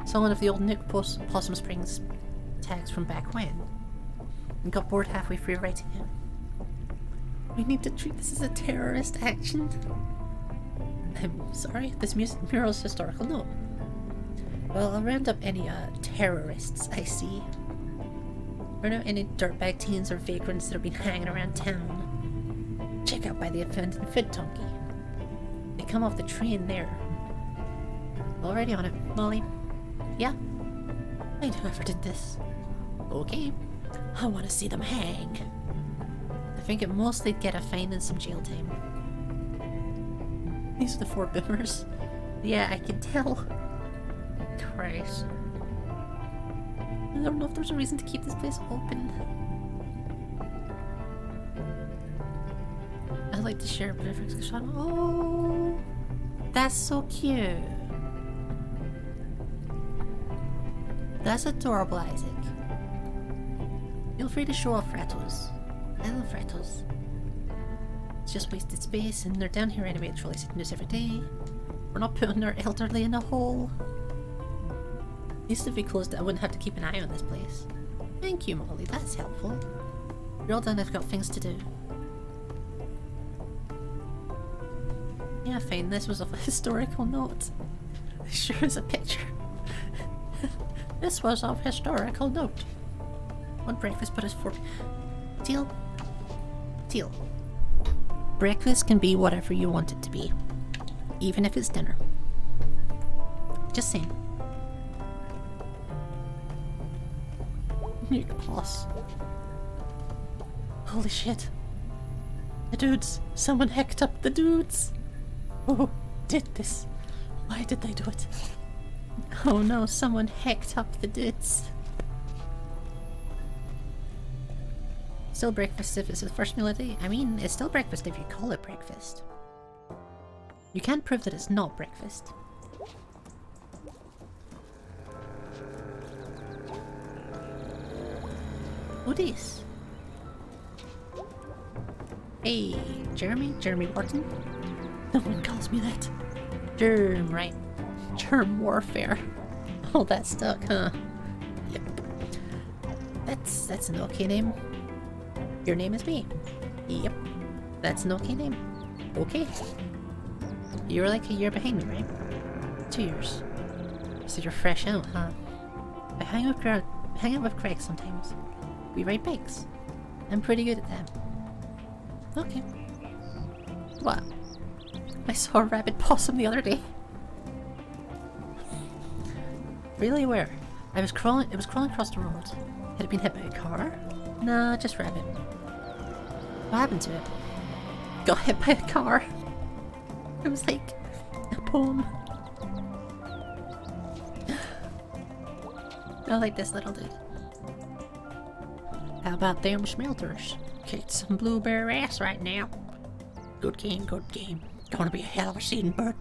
Someone of the old Nuke Possum Springs tags from back when. And got bored halfway through writing it. We need to treat this as a terrorist action. I'm sorry, this mural's historical note. Well, I'll round up any terrorists I see. Or not any dirtbag teens or vagrants that have been hanging around town. Check out by the abandoned food donkey. They come off the train there. Already on it, Molly. Yeah? I knew whoever did this. Okay. I want to see them hang. I think at most they'd get a fine and some jail time. These are the 4 boomers. Yeah, I can tell. Christ. I don't know if there's a reason to keep this place open. I'd like to share a bit of expression. Oh, that's so cute. That's adorable, Isaac. Feel free to show off Ratos. I love Ratos. It's just wasted space, and they're down here anyway. It's releasing news every day. We're not putting our elderly in a hole. At least if we closed it, I wouldn't have to keep an eye on this place. Thank you, Molly. That's helpful. You're all done. I've got things to do. Yeah, fine. This was of a historical note. This sure is a picture. This was of historical note. On breakfast, but it's for Teal. Teal. Breakfast can be whatever you want it to be, even if it's dinner. Just saying. You boss. Holy shit. The dudes. Someone hacked up the dudes. Who did this? Why did they do it? Oh no, someone hacked up the dudes. Still breakfast if it's the first meal of the day. I mean, it's still breakfast if you call it breakfast. You can't prove that it's not breakfast. Who this? Hey, Jeremy? Jeremy Wharton? No one calls me that. Germ, right. Germ warfare. Oh, that stuck, huh? Yep. That's an okay name. Your name is me. Yep. That's an okay name. Okay. You're like a year behind me, right? 2 years. So you're fresh out, huh? I hang out with Craig sometimes. We ride bikes. I'm pretty good at that. Okay. What? I saw a rabid possum the other day. Really? Where? It was crawling across the road. Had it been hit by a car? Nah, just rabbit. What happened to it? Got hit by a car. It was like a poem. I like this little dude. How about them smelters? Kicked some blueberry ass right now. Good game, good game. Gonna be a hell of a season, bird.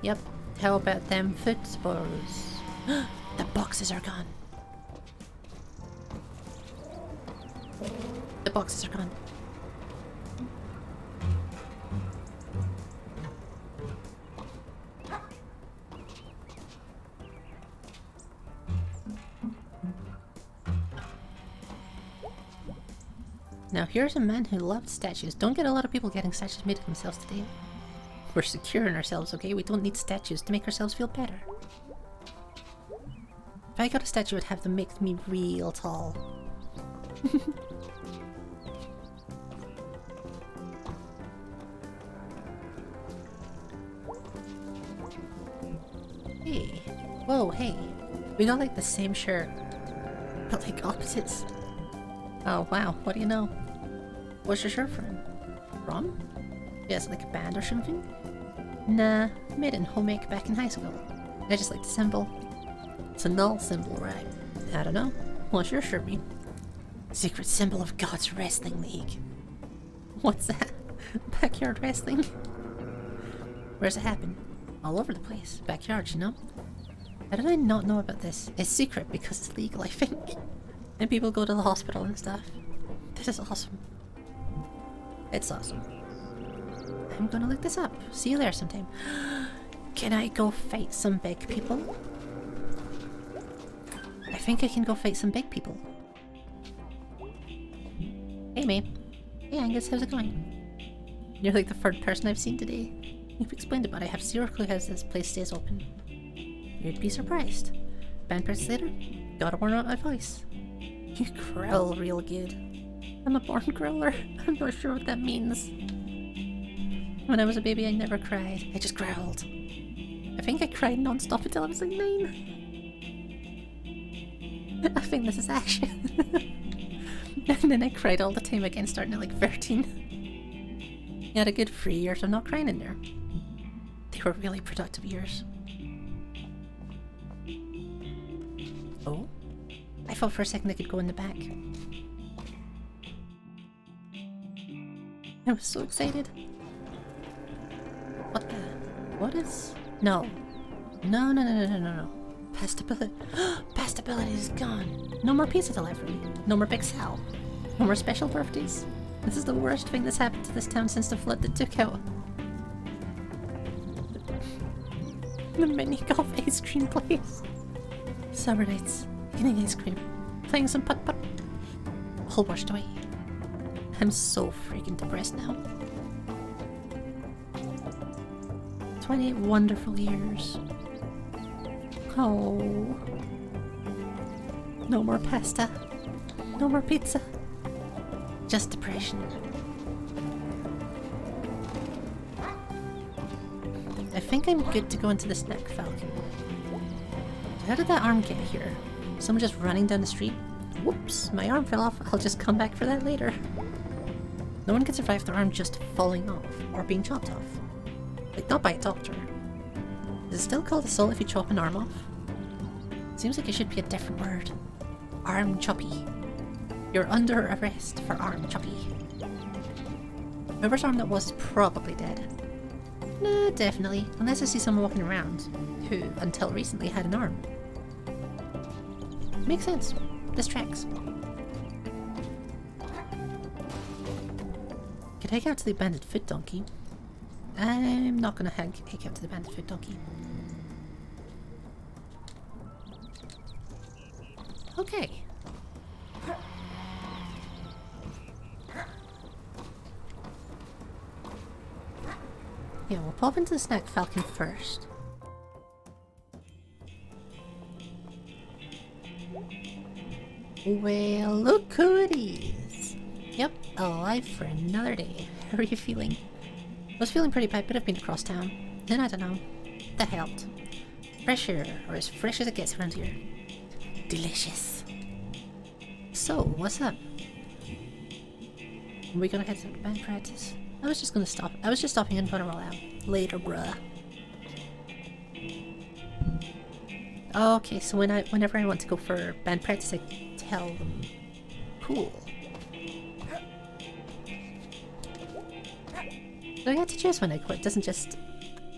Yep. How about them foot spurs? The boxes are gone. The boxes are gone. Now here's a man who loved statues. Don't get a lot of people getting statues made of themselves today. We're secure in ourselves, okay? We don't need statues to make ourselves feel better. If I got a statue, I'd have them make me real tall. Hey. Whoa, hey. We got like the same shirt, but like opposites. Oh wow, what do you know? What's your shirt from? From? Yes, like a band or something? Nah, made it in home ec back in high school. I just like the symbol. It's a null symbol, right? I don't know. What's your shirt mean? Secret symbol of God's Wrestling League. What's that? Backyard wrestling? Where's it happen? All over the place. Backyards, you know? How did I not know about this? It's secret because it's legal, I think. And people go to the hospital and stuff. This is awesome. It's awesome. I'm gonna look this up. See you there sometime. Can I go fight some big people? I think I can go fight some big people. Hey, May. Hey, Angus, how's it going? You're like the third person I've seen today. You've explained it, but I have zero clue how this place stays open. You'd be surprised. Band practice later? Gotta warn out my voice. You growl real good. I'm a born growler. I'm not sure what that means. When I was a baby, I never cried. I just growled. I think I cried non-stop until I was like 9. I think this is action. And then I cried all the time again, starting at like 13. You had a good 3 years of not crying in there. They were really productive years. Oh? I thought for a second I could go in the back. I was so excited. What the? What is? No. No. Past ability. Past ability is gone. No more pizza delivery. No more Big Sal. No more special birthdays. This is the worst thing that's happened to this town since the flood that took out the mini golf ice cream place. Summer nights, eating ice cream, playing some putt-putt. All washed away. I'm so freaking depressed now. 28 wonderful years. Oh. No more pasta. No more pizza. Just depression. I think I'm good to go into the Snack Falcon. How did that arm get here? Someone just running down the street? Whoops, my arm fell off. I'll just come back for that later. No one can survive their arm just falling off or being chopped off. Like, not by a doctor. Is it still called assault if you chop an arm off? Seems like it should be a different word. Arm choppy. You're under arrest for arm choppy. Whoever's arm that was is probably dead. Nah, definitely. Unless I see someone walking around who, until recently, had an arm. Makes sense. This tracks. Could hike out to the abandoned foot donkey. I'm not gonna hike out to the abandoned foot donkey. Okay. Yeah, we'll pop into the Snack Falcon first. Well, look who it is. Yep, alive for another day. How are you feeling? I was feeling pretty bad, but I've been across town. And I don't know. That helped. Fresh air, or as fresh as it gets around here. Delicious. So, what's up? Are we gonna head to band practice? I was just gonna stop. I was just stopping in for a roll out. Later, bruh. Okay, so whenever I want to go for band practice, I tell them. Cool. So I get to choose when I go. It doesn't just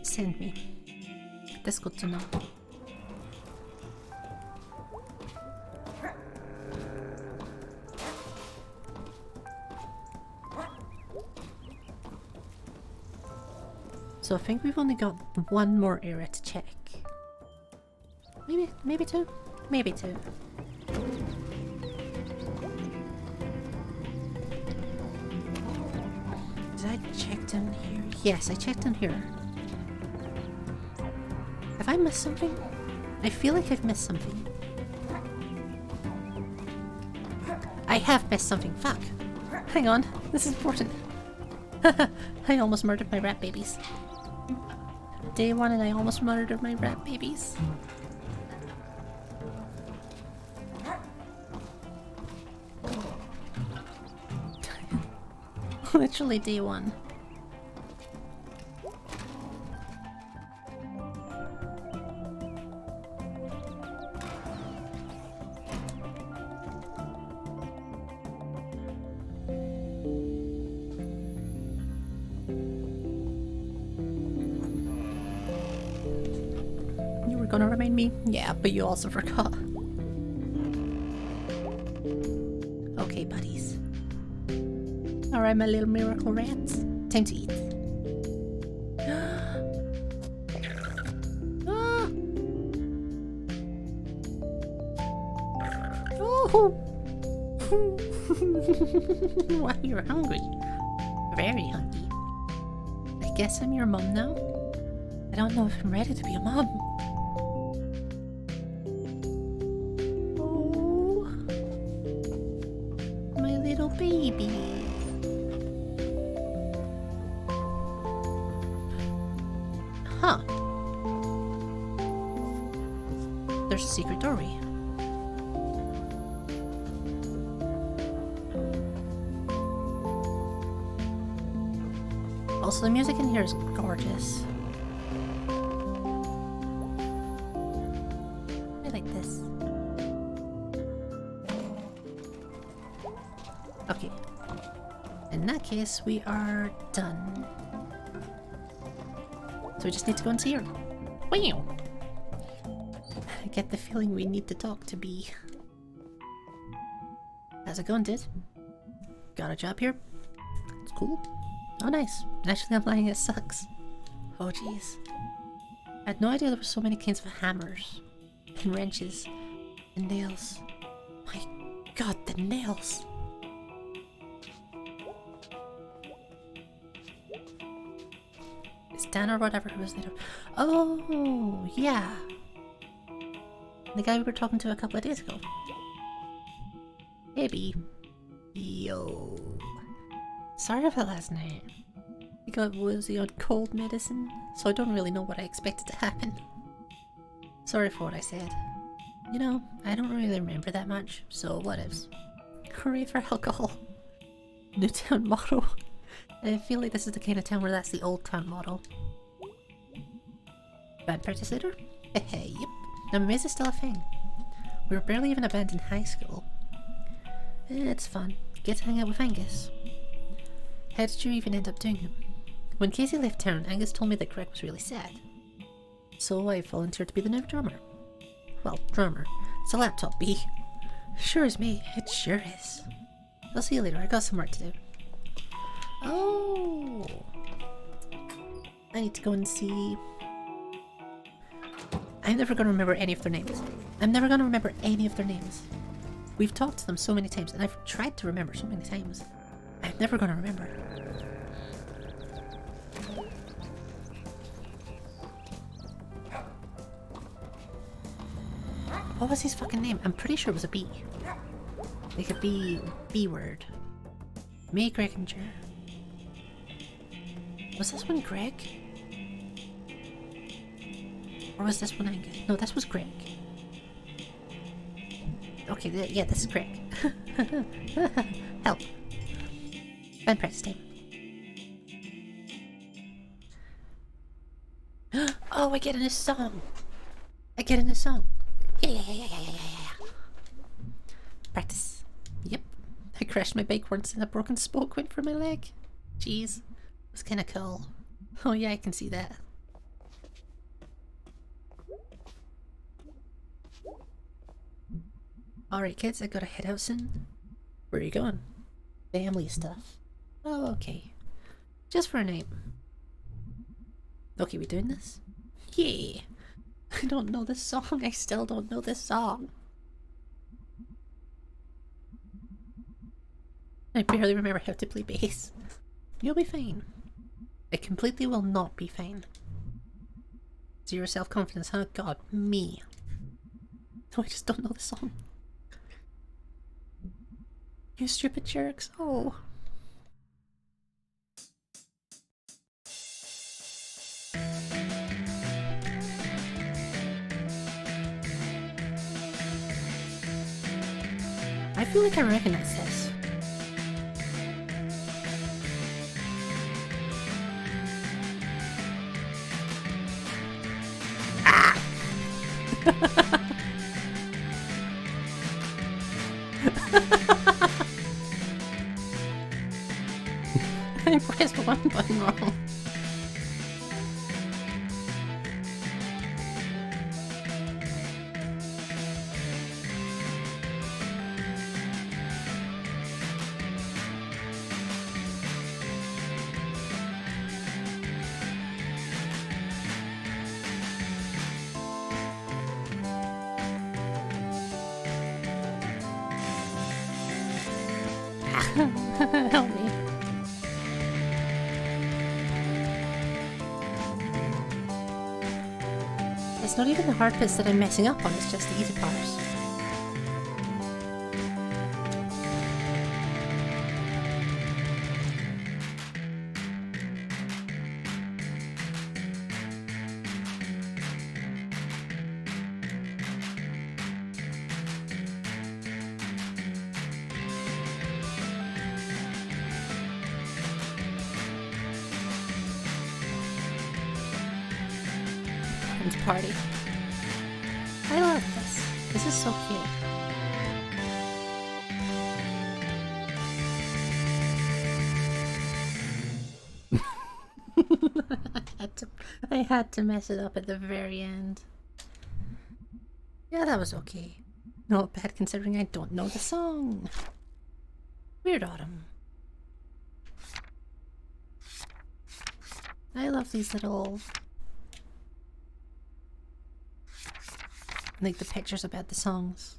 send me. That's good to know. So I think we've only got one more area to check. Maybe two? Maybe two. Did I check down here? Yes, I checked down here. Have I missed something? I feel like I've missed something. I have missed something. Fuck. Hang on. This is important. I almost murdered my rat babies. Day one and I almost murdered my rat babies. Literally day one. You were gonna remind me? Yeah, but you also forgot. Okay, buddies. Alright, my little miracle rats. Time to eat. Ah! Oh! Wow, you're hungry. Very hungry. I guess I'm your mom now? I don't know if I'm ready to be a mom. Oh, my little baby. Huh. There's a secret doorway. Also, the music in here is gorgeous. I like this. Okay. In that case, we are done. So we just need to go and see her. Wow! I get the feeling we need to talk to Bee. How's it going, dude? Got a job here? It's cool. Oh, nice. Actually, I'm lying, it sucks. Oh, jeez. I had no idea there were so many kinds of hammers, and wrenches, and nails. My god, the nails! It's Dan or whatever who was later. Oh, yeah. The guy we were talking to a couple of days ago. Maybe. Yo. Sorry about last night. He got woozy on cold medicine, so I don't really know what I expected to happen. Sorry for what I said. You know, I don't really remember that much, so whatevs. Hooray for alcohol. New town motto. I feel like this is the kind of town where that's the old town motto. Band practice later? Hey, yep. I'm amazed it's still a thing. We were barely even a band in high school. It's fun. Get to hang out with Angus. How did you even end up doing him? When Casey left town, Angus told me that Greg was really sad. So I volunteered to be the new drummer. Well, drummer. It's a laptop bee. Sure is me. It sure is. I'll see you later. I got some work to do. Oh! I need to go and see... I'm never going to remember any of their names. I'm never going to remember any of their names. We've talked to them so many times, and I've tried to remember so many times. I'm never going to remember. What was his fucking name? I'm pretty sure it was a B. Like a B word. Me, Greg, and Jer. Was this one Greg? Or was this one Angus? No, this was Greg. Okay, yeah, this is Greg. Help. Band practice time. Oh, I get in a song. I get in a song. Yeah. Practice. Yep. I crashed my bike once and a broken spoke went for my leg. Jeez. It was kinda cool. Oh yeah, I can see that. Alright kids, I gotta head out soon. Where are you going? Family stuff. Oh, okay. Just for a night. Okay, we doing this? Yeah! I don't know this song. I still don't know this song. I barely remember how to play bass. You'll be fine. I completely will not be fine. Zero self-confidence, huh? God, me. No, I just don't know the song. You stupid jerks. Oh. I feel like I recognize this. Ah! I pressed one button wrong. Help me. It's not even the hard bits that I'm messing up on, it's just the easy parts. Party. I love this. This is so cute. I had to mess it up at the very end. Yeah, that was okay. Not bad considering I don't know the song. Weird Autumn. I love these little... like the pictures about the songs.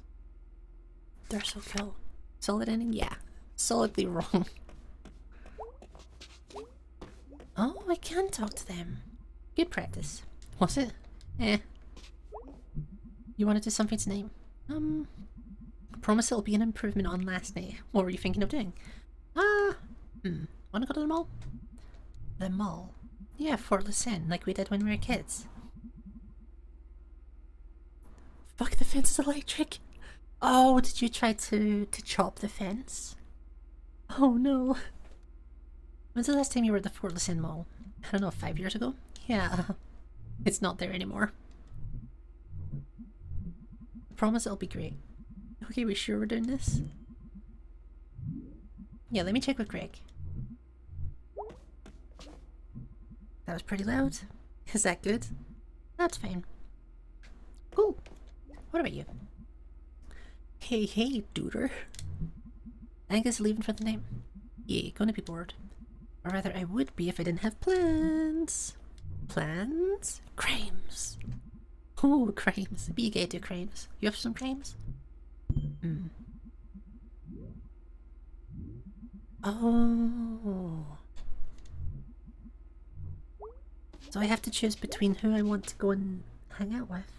They're so cool. Solid ending? Yeah. Solidly wrong. Oh, I can talk to them. Good practice. Was it? Eh. You want to do something tonight? Promise it'll be an improvement on last night. What were you thinking of doing? Wanna go to the mall? The mall? Yeah, Fort Lucin, like we did when we were kids. Fuck, the fence is electric! Oh, did you try to chop the fence? Oh no. When's the last time you were at the Fort Lucin Mall? I don't know, 5 years ago? Yeah. It's not there anymore. I promise it'll be great. Okay, we sure we're doing this? Yeah, let me check with Greg. That was pretty loud. Is that good? That's fine. Cool. What about you? Hey, hey, duder. I guess leaving for the night. Yeah, gonna be bored. Or rather, I would be if I didn't have plans. Plans? Crimes. Ooh, crimes. Be gay to crimes. You have some crimes? Oh. So I have to choose between who I want to go and hang out with.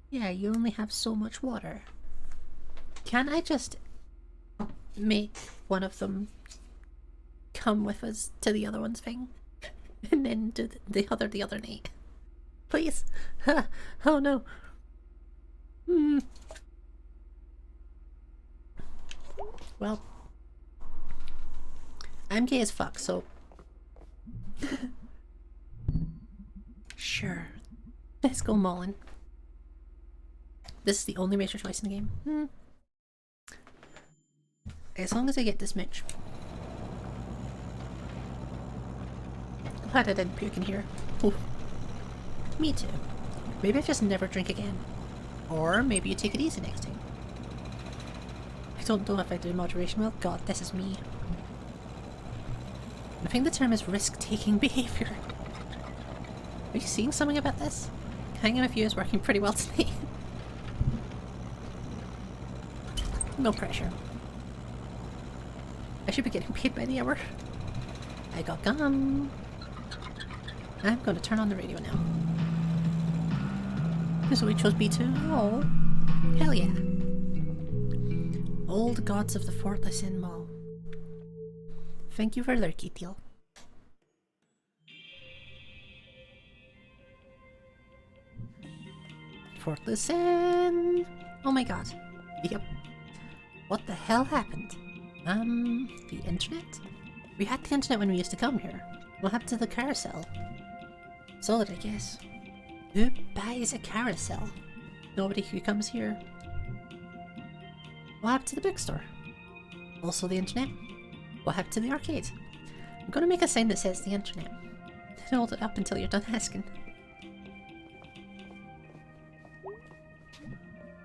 Yeah, you only have so much water. Can I just make one of them come with us to the other one's thing? And then do the other night? Please? Oh no. Well, I'm gay as fuck, so... Sure. Let's go mauling. This is the only major choice in the game. As long as I get this Mitch. Glad I didn't puke in here. Ooh. Me too. Maybe I just never drink again. Or maybe you take it easy next time. I don't know if I do moderation well. God, this is me. I think the term is risk-taking behaviour. Are you seeing something about this? Hanging with you is working pretty well today. No pressure. I should be getting paid by the hour. I got gum. I'm going to turn on the radio now. So we chose B2. Oh, hell yeah. Old Gods of the Fort Lucin Mall. Thank you for lurky deal. Fort Lucin. Oh my god. Yep. What the hell happened? The internet? We had the internet when we used to come here. What happened to the carousel? Solid, I guess. Who buys a carousel? Nobody who comes here. What happened to the bookstore? Also the internet? What happened to the arcade? I'm gonna make a sign that says the internet. Hold it up until you're done asking.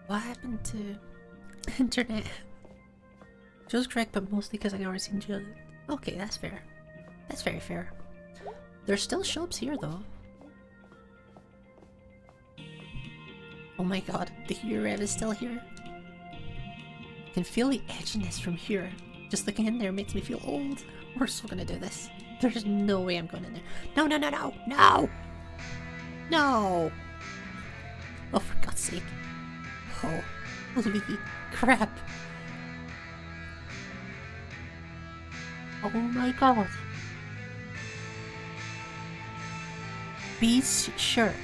What happened to internet? Joe's correct, but mostly because I already seen Joe. Okay, that's fair. That's very fair. There's still shops here though. Oh my god, the Rev is still here. I can feel the edginess from here. Just looking in there makes me feel old. We're still gonna do this. There's no way I'm going in there. No, no, no, no, no! No! Oh, for God's sake. Holy crap. Oh my god. B's shirt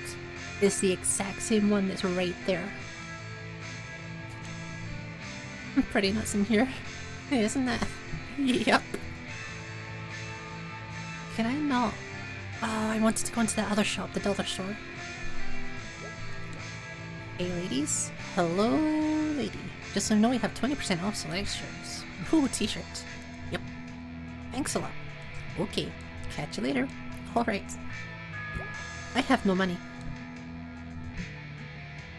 is the exact same one that's right there. I'm pretty nuts in here, isn't it? Yep. Can I not? Oh, I wanted to go into that other shop, the dollar store. Hey ladies. Hello lady. Just so you know, we have 20% off select shirts. Ooh, t-shirts. Yep. Thanks a lot. Okay. Catch you later. Alright. I have no money.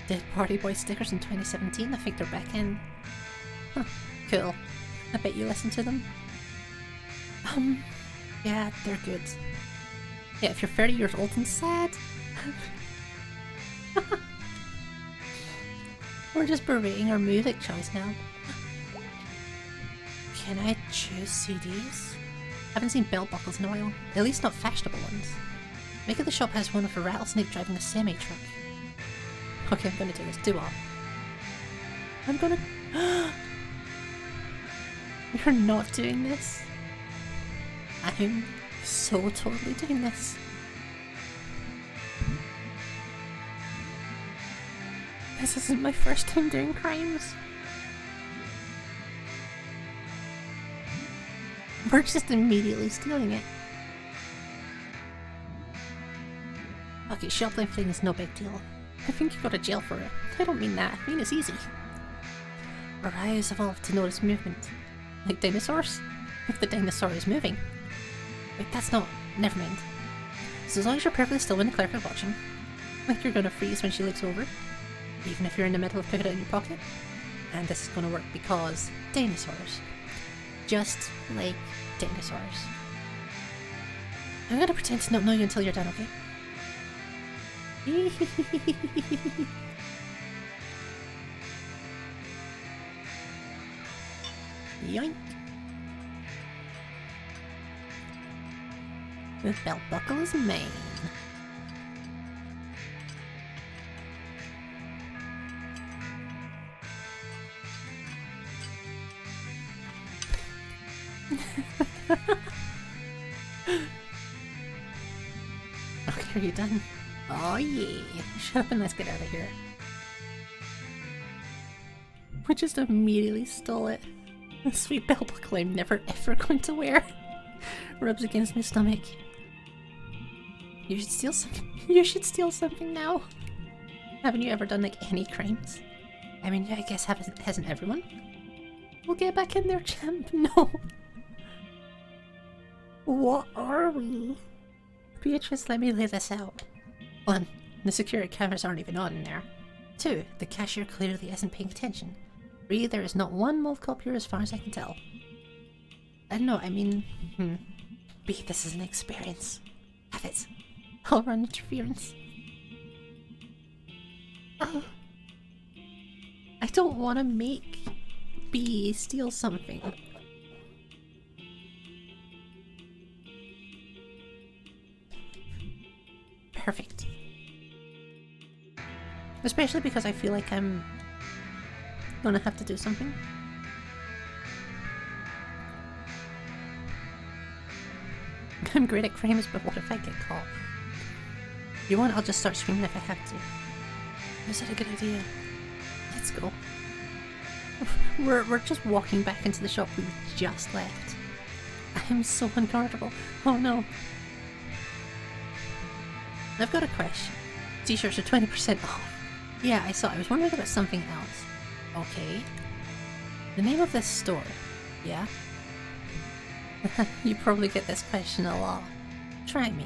did Party Boy stickers in 2017. I think they're back in. Huh, cool. I bet you listen to them. Yeah, they're good. Yeah, if you're 30 years old and sad. We're just berating our music choice now. Can I choose CDs? Haven't seen belt buckles in a while. At least not fashionable ones. Make it the shop has one of a rattlesnake driving a semi-truck. Okay, I'm gonna do this. Do all. I'm gonna... You're not doing this. I'm so totally doing this. This isn't my first time doing crimes. We're just immediately stealing it. Okay, shoplifting is no big deal. I think you go to jail for it. I don't mean that. I mean it's easy. Our eyes evolved to notice movement. Like dinosaurs? If the dinosaur is moving. Wait, that's not... Never mind. So as long as you're perfectly still when the clerk is watching, like you're gonna freeze when she looks over, even if you're in the middle of putting it in your pocket. And this is gonna work because dinosaurs. Just like dinosaurs. I'm gonna pretend to not know you until you're done, okay? Yoink! This belt buckle is mine. Okay, are you done? Oh yeah! Shut up and let's get out of here. We just immediately stole it. The sweet belt buckle I'm never ever going to wear. Rubs against my stomach. You should steal something. You should steal something now. Haven't you ever done like any crimes? I mean, yeah, I guess hasn't everyone? We'll get back in there, champ. No. What are we? Beatrice, let me lay this out. 1. The security cameras aren't even on in there. 2. The cashier clearly isn't paying attention. 3. There is not one mold copier as far as I can tell. I don't know, I mean... B. This is an experience. Have it. I'll run interference. I don't want to make B steal something. Perfect. Especially because I feel like I'm gonna have to do something. I'm great at crimes, but what if I get caught? You want? I'll just start screaming if I have to. Is that a good idea? Let's go. We're just walking back into the shop we just left. I am so uncomfortable. Oh no. I've got a question. T-shirts are 20% off. Yeah, I saw. I was wondering about something else. Okay. The name of this store. Yeah? You probably get this question a lot. Try me.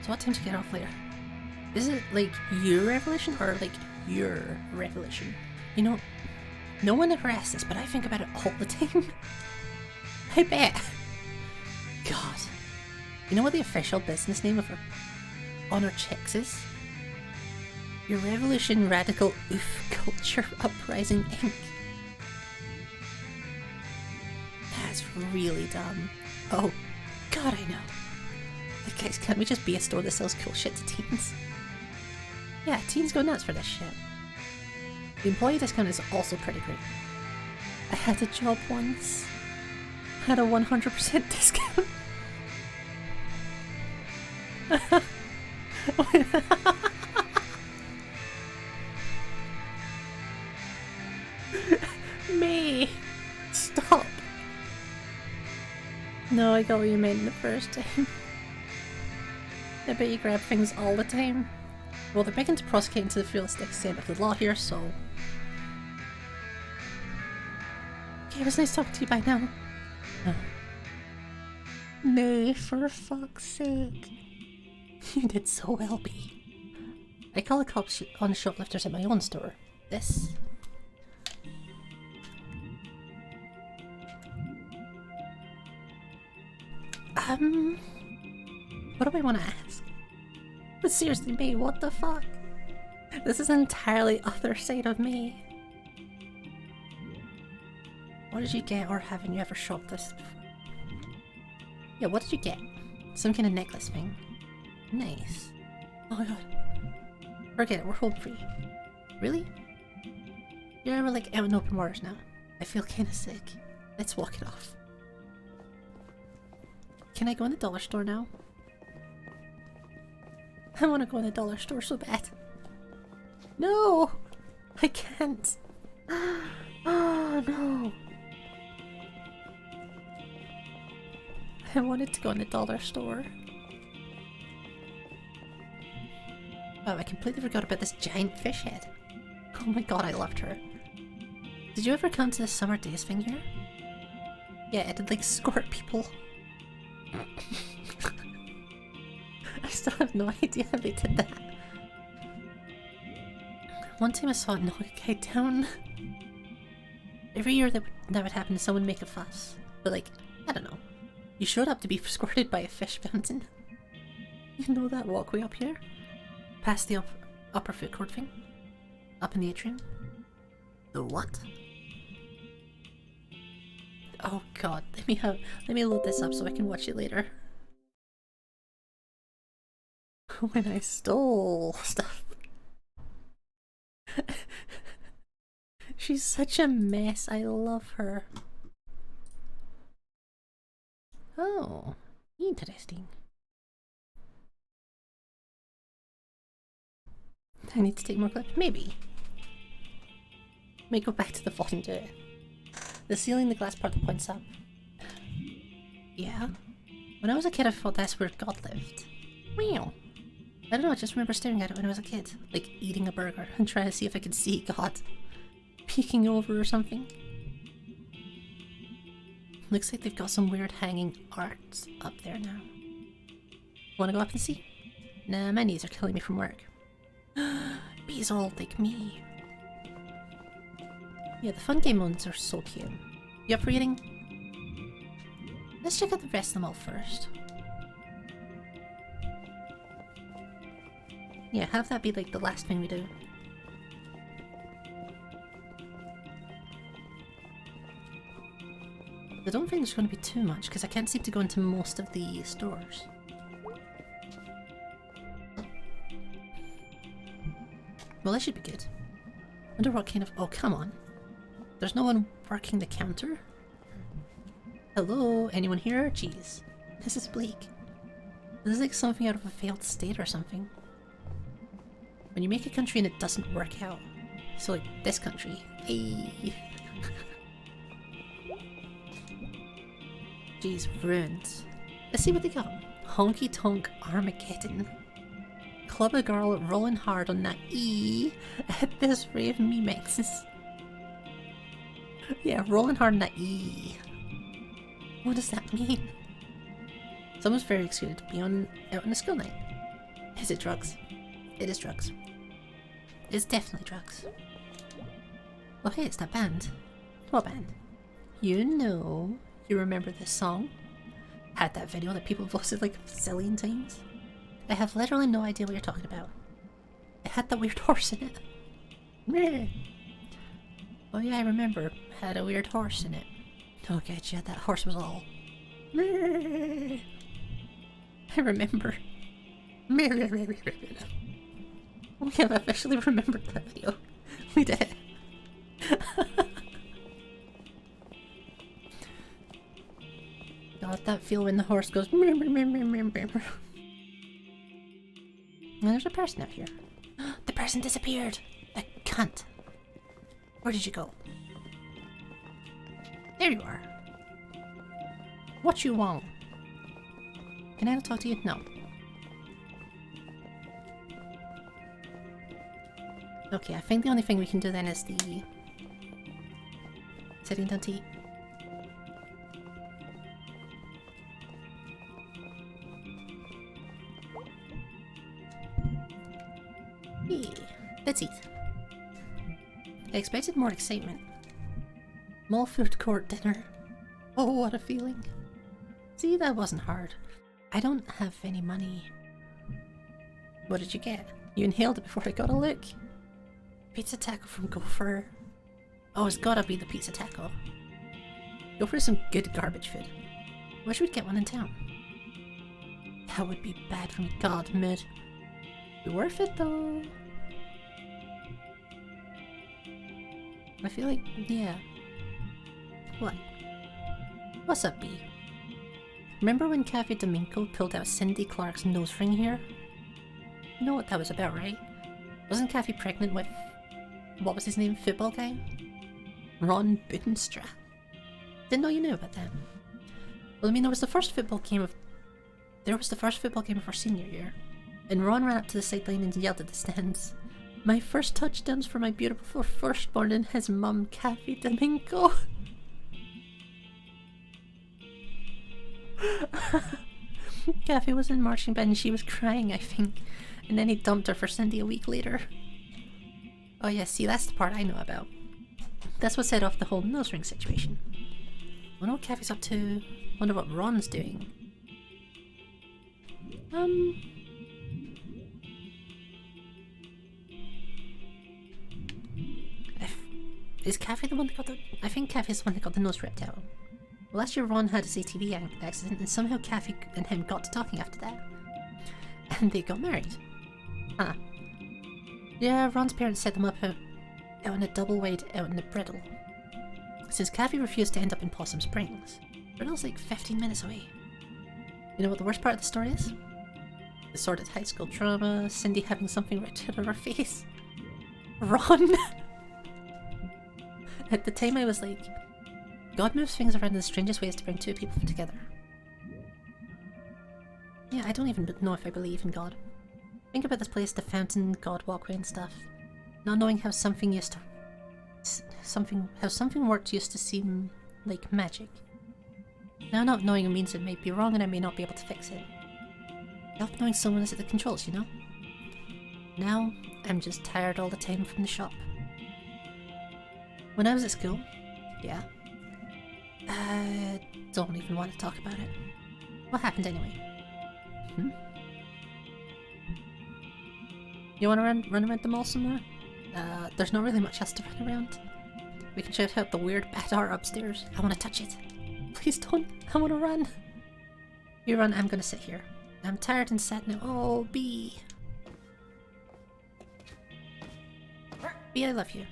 So what time do you get off later? Is it like your revolution or like your revolution? You know, no one ever asks this, but I think about it all the time. I bet. God. You know what the official business name of Honor Chicks is? Your Revolution Radical Oof Culture Uprising Inc. That's really dumb. Oh, God, I know. Like, guys, can't we just be a store that sells cool shit to teens? Yeah, teens go nuts for this shit. The employee discount is also pretty great. I had a job once. Had a 100% discount. Me! Stop! No, I got what you meant the first time. I bet you grab things all the time. Well, they're beginning to prosecute to the fullest extent of the law here, so... Okay, it was nice talking to you, bye now. No, for fuck's sake. You did so well, B. I call the cops on shoplifters at my own store. This. What do I want to ask? But seriously, me, what the fuck? This is an entirely other side of me. What did you get, or haven't you ever shopped this before? Yeah, what did you get? Some kind of necklace thing. Nice. Oh my god. Forget it, we're home free. Really? Yeah, we're like out in open waters now. I feel kinda sick. Let's walk it off. Can I go in the dollar store now? I wanna go in the dollar store so bad. No! I can't. Oh no. I wanted to go in the dollar store. Wow, I completely forgot about this giant fish head. Oh my god, I loved her. Did you ever come to the summer days thing here? Yeah, I did like escort people. I still have no idea how they did that. One time I saw it knock a guy down. Every year that would happen, someone would make a fuss. But like, I don't know. You showed up to be escorted by a fish fountain. You know that walkway up here? Past the upper food court thing? Up in the atrium? The what? Oh god, let me load this up so I can watch it later. When I stole stuff. She's such a mess, I love her. Oh, interesting. I need to take more clips? Maybe. May go back to the vault and do it. The ceiling, the glass part that points up. Yeah. When I was a kid, I thought that's where God lived. Wow. I don't know, I just remember staring at it when I was a kid. Like eating a burger and trying to see if I could see God peeking over or something. Looks like they've got some weird hanging art up there now. Wanna go up and see? Nah, my knees are killing me from work. Bees old like me. Yeah, the fun game ones are so cute. You up for eating? Let's check out the rest of them all first. Yeah, have that be like the last thing we do. I don't think there's going to be too much because I can't seem to go into most of the stores. Well, that should be good. Wonder what kind of— oh, come on. There's no one working the counter? Hello? Anyone here? Jeez. This is bleak. This is like something out of a failed state or something. When you make a country and it doesn't work out. So like this country. Hey. Jeez, ruins. Let's see what they got. Honky Tonk Armageddon. Club a girl rolling hard on that E at this rave me mixes. Yeah, rolling hard on that E. What does that mean? Someone's very excited to be out on a school night. Is it drugs? It is drugs. It's definitely drugs. Oh hey, it's that band. What band? You know. You remember this song? Had that video that people voted like a zillion times? I have literally no idea what you're talking about. It had that weird horse in it. Meh. Oh yeah, I remember. Had a weird horse in it. Oh god, yeah, that horse was all... Meh. I remember. We have officially remembered that video. We did. God, that feel when the horse goes. And there's a person out here. The person disappeared. The cunt. Where did you go? There you are. What you want? Can I talk to you? No. Okay, I think the only thing we can do then is the sitting down to eat. Hey, let's eat. I expected more excitement. Mall food court dinner. Oh, what a feeling. See, that wasn't hard. I don't have any money. What did you get? You inhaled it before I got a look. Pizza taco from Gopher. Oh, it's gotta be the pizza taco. Gopher is some good garbage food. Wish we'd get one in town. That would be bad for me. God, mid. Be worth it though. I feel like, yeah. What? What's up, B? Remember when Cafe Domingo pulled out Cindy Clark's nose ring here? You know what that was about, right? Wasn't Cafe pregnant with, what was his name, football guy? Ron Boonstra. Didn't know you knew about that. Well, I mean, there was the first football game of our senior year, and Ron ran up to the sideline and yelled at the stands, "My first touchdowns for my beautiful firstborn and his mum, Cafe Domingo." Cafe was in marching band and she was crying, I think, and then he dumped her for Cindy a week later. Oh yeah, see, that's the part I know about. That's what set off the whole nose ring situation. Wonder what Cafe's up to. Wonder what Ron's doing. Is Cafe the one that got the... I think Cafe's the one that got the nose ripped out. Well, last year Ron had his ATV accident and somehow Cafe and him got to talking after that. And they got married. Huh. Yeah, Ron's parents set them up out in a double wide out in the Brittle. Since Cafe refused to end up in Possum Springs. Brittle's like 15 minutes away. You know what the worst part of the story is? The sordid high school drama, Cindy having something ripped out of her face. Ron! At the time I was like, God moves things around in the strangest ways to bring two people together. Yeah, I don't even know if I believe in God. Think about this place, the fountain, God walkway and stuff. Not knowing how something worked used to seem like magic. Now not knowing means it may be wrong and I may not be able to fix it. Help knowing someone is at the controls, you know? Now, I'm just tired all the time from the shop. When I was at school, yeah. I don't even want to talk about it. What happened anyway? You want to run around the mall somewhere? There's not really much else to run around. We can check out the weird bazaar upstairs. I want to touch it. Please don't. I want to run. You run, I'm gonna sit here. I'm tired and sad now. Oh, B. B, I love you.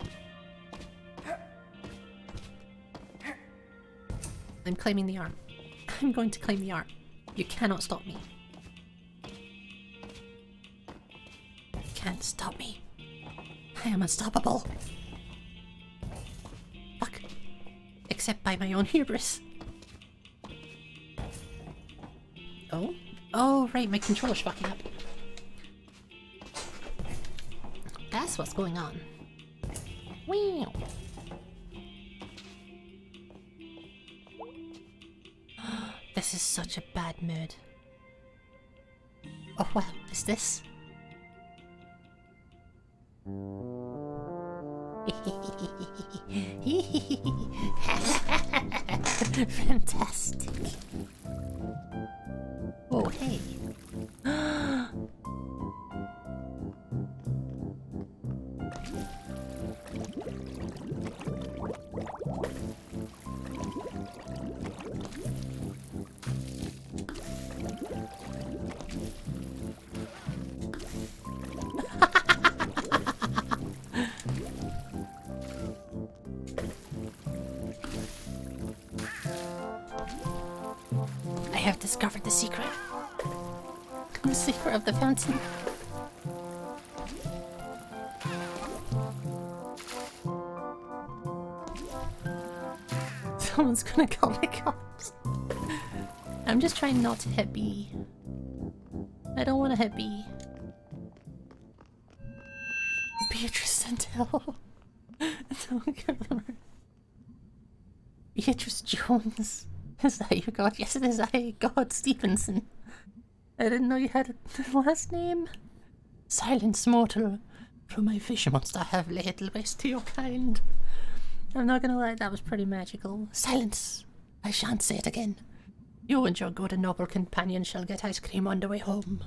I'm claiming the arm. I'm going to claim the arm. You cannot stop me. You can't stop me. I am unstoppable. Fuck. Except by my own hubris. Oh? Oh, right, my controller's fucking up. That's what's going on. Wow. This is such a bad mood. Oh wow, is this? Fantastic. Oh, hey. I have discovered the secret. The secret of the fountain. Someone's gonna call the cops. I'm just trying not to hit B. I don't want to hit B. Beatrice Santel. Don't give her. Beatrice Jones. Is that your god? Yes, it is. God Stevenson. I didn't know you had a last name. Silence Mortal. Through my vision must I have little ways to your kind. I'm not gonna lie, that was pretty magical. Silence! I shan't say it again. You and your good and noble companion shall get ice cream on the way home.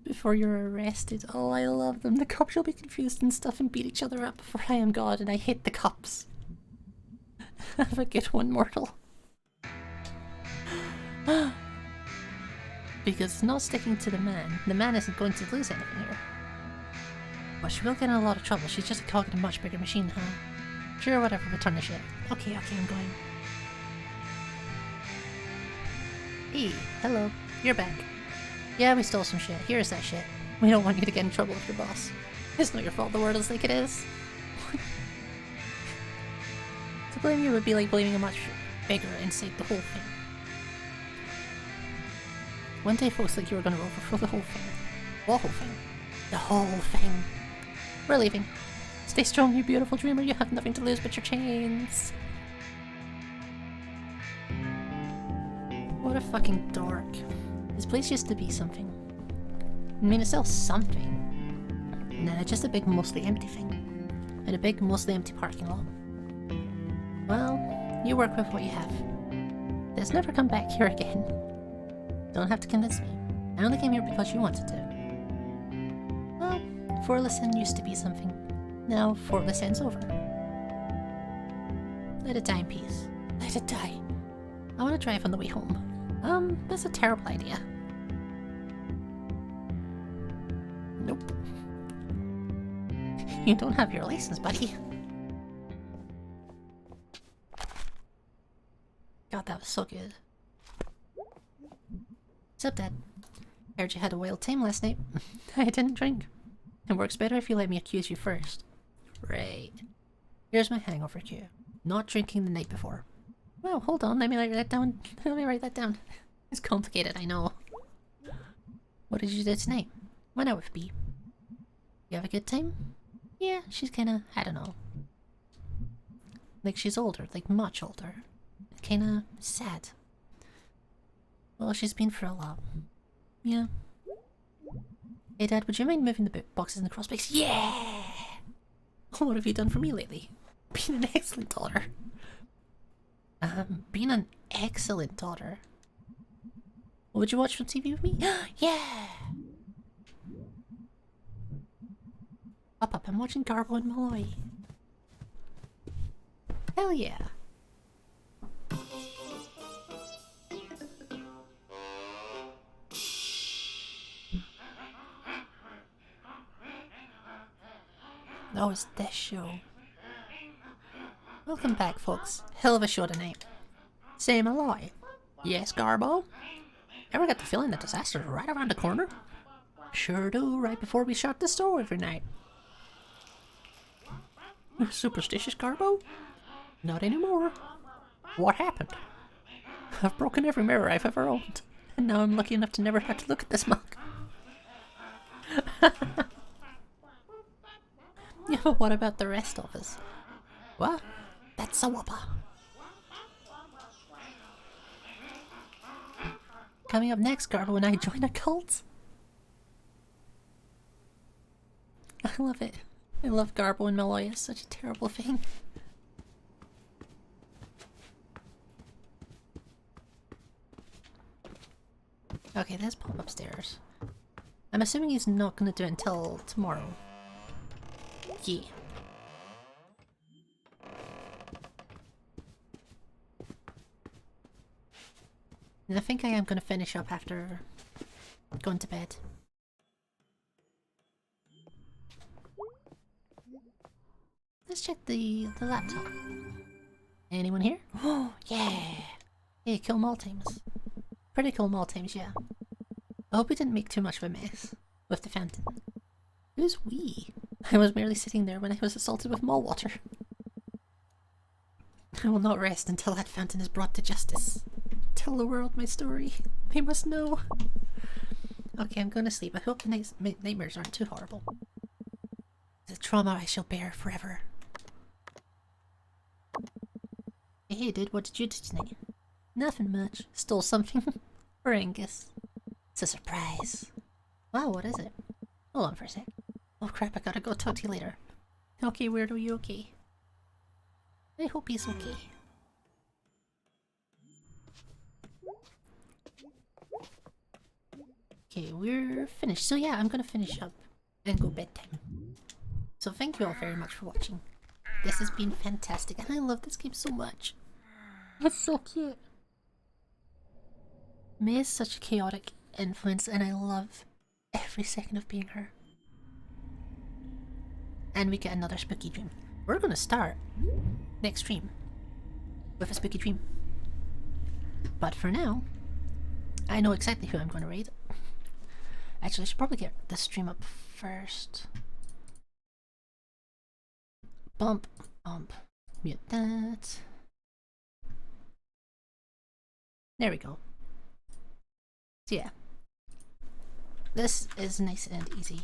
Before you're arrested. Oh, I love them. The cops will be confused and stuff and beat each other up before I am God, and I hate the cops. Have a good one, mortal. Because it's not sticking to the man. The man isn't going to lose anything here. But she will get in a lot of trouble. She's just a cog in a much bigger machine, huh? Sure, whatever, return the shit. Okay, I'm going. Hey, hello. You're back. Yeah, we stole some shit. Here's that shit. We don't want you to get in trouble with your boss. It's not your fault the world is like it is. To blame you would be like blaming a much bigger inside the whole thing. One day folks like you were gonna overthrow the whole thing. What whole thing? The whole thing. We're leaving. Stay strong, you beautiful dreamer. You have nothing to lose but your chains. What a fucking dork. This place used to be something. I mean, it's still something. And then it's just a big, mostly empty thing. And a big, mostly empty parking lot. Well, you work with what you have. Let's never come back here again. Don't have to convince me. I only came here because you wanted to. Well, Fortless End used to be something. Now, Fortless End's over. Let it die in peace. Let it die. I want to drive on the way home. That's a terrible idea. Nope. You don't have your license, buddy. God, that was so good. What's up, Dad? Heard you had a wild time last night. I didn't drink. It works better if you let me accuse you first. Right. Here's my hangover cue. Not drinking the night before. Well, hold on, let me write that down. Let me write that down. It's complicated, I know. What did you do tonight? Went out with B. You have a good time? Yeah, she's kinda, I don't know. Like she's older, like much older. Kinda sad. Well, she's been through a lot. Yeah. Hey Dad, would you mind moving the boxes in the crossbase? Yeah! What have you done for me lately? Being an excellent daughter. Being an excellent daughter. Would you watch some TV with me? Yeah! Up, I'm watching Garbo and Malloy. Hell yeah! Oh, it's this show. Welcome back, folks. Hell of a show tonight. Say Malloy. Yes, Garbo? Ever get the feeling that disaster's right around the corner? Sure do, right before we shut the store every night. Superstitious, Garbo? Not anymore. What happened? I've broken every mirror I've ever owned, and now I'm lucky enough to never have to look at this mug. Yeah, but what about the rest of us? What? That's a whopper. Coming up next, Garbo and I join a cult. I love it. I love Garbo and Malloy. It's such a terrible thing. Okay, let's pop upstairs. I'm assuming he's not gonna do it until tomorrow. Yeah. And I think I am gonna finish up after going to bed. Let's check the laptop. Anyone here? Oh, yeah! Hey, cool Maltimes. Pretty cool Maltimes, yeah. I hope we didn't make too much of a mess with the fountain. Who's we? I was merely sitting there when I was assaulted with mall water. I will not rest until that fountain is brought to justice. Tell the world my story. They must know. Okay, I'm going to sleep. I hope the nightmares aren't too horrible. The trauma I shall bear forever. Hey dude, what did you do tonight? Nothing much. Stole something for Angus. It's a surprise. Wow, what is it? Hold on for a sec. Oh crap, I gotta go. Talk to you later. Okay, Weirdo, you okay? I hope he's okay. Okay, we're finished. So yeah, I'm gonna finish up and go bedtime. So thank you all very much for watching. This has been fantastic, and I love this game so much. It's so cute. May is such a chaotic influence, and I love every second of being her. And we get another spooky dream. We're gonna start next stream with a spooky dream. But for now, I know exactly who I'm gonna raid. Actually, I should probably get this stream up first. Bump, bump, mute that. There we go. So yeah, this is nice and easy.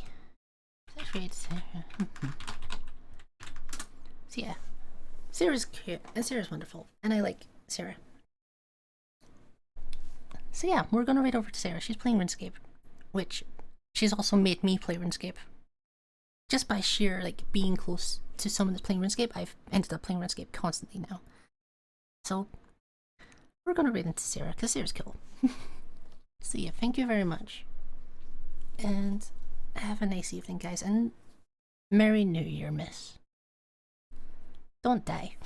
So yeah, Sarah's cute and Sarah's wonderful, and I like Sarah. So yeah, we're gonna raid over to Sarah. She's playing RuneScape, which she's also made me play RuneScape. Just by sheer like being close to someone that's playing RuneScape, I've ended up playing RuneScape constantly now. So we're gonna raid into Sarah because Sarah's cool. So yeah, thank you very much, and have a nice evening, guys, and Merry New Year, miss. Don't die.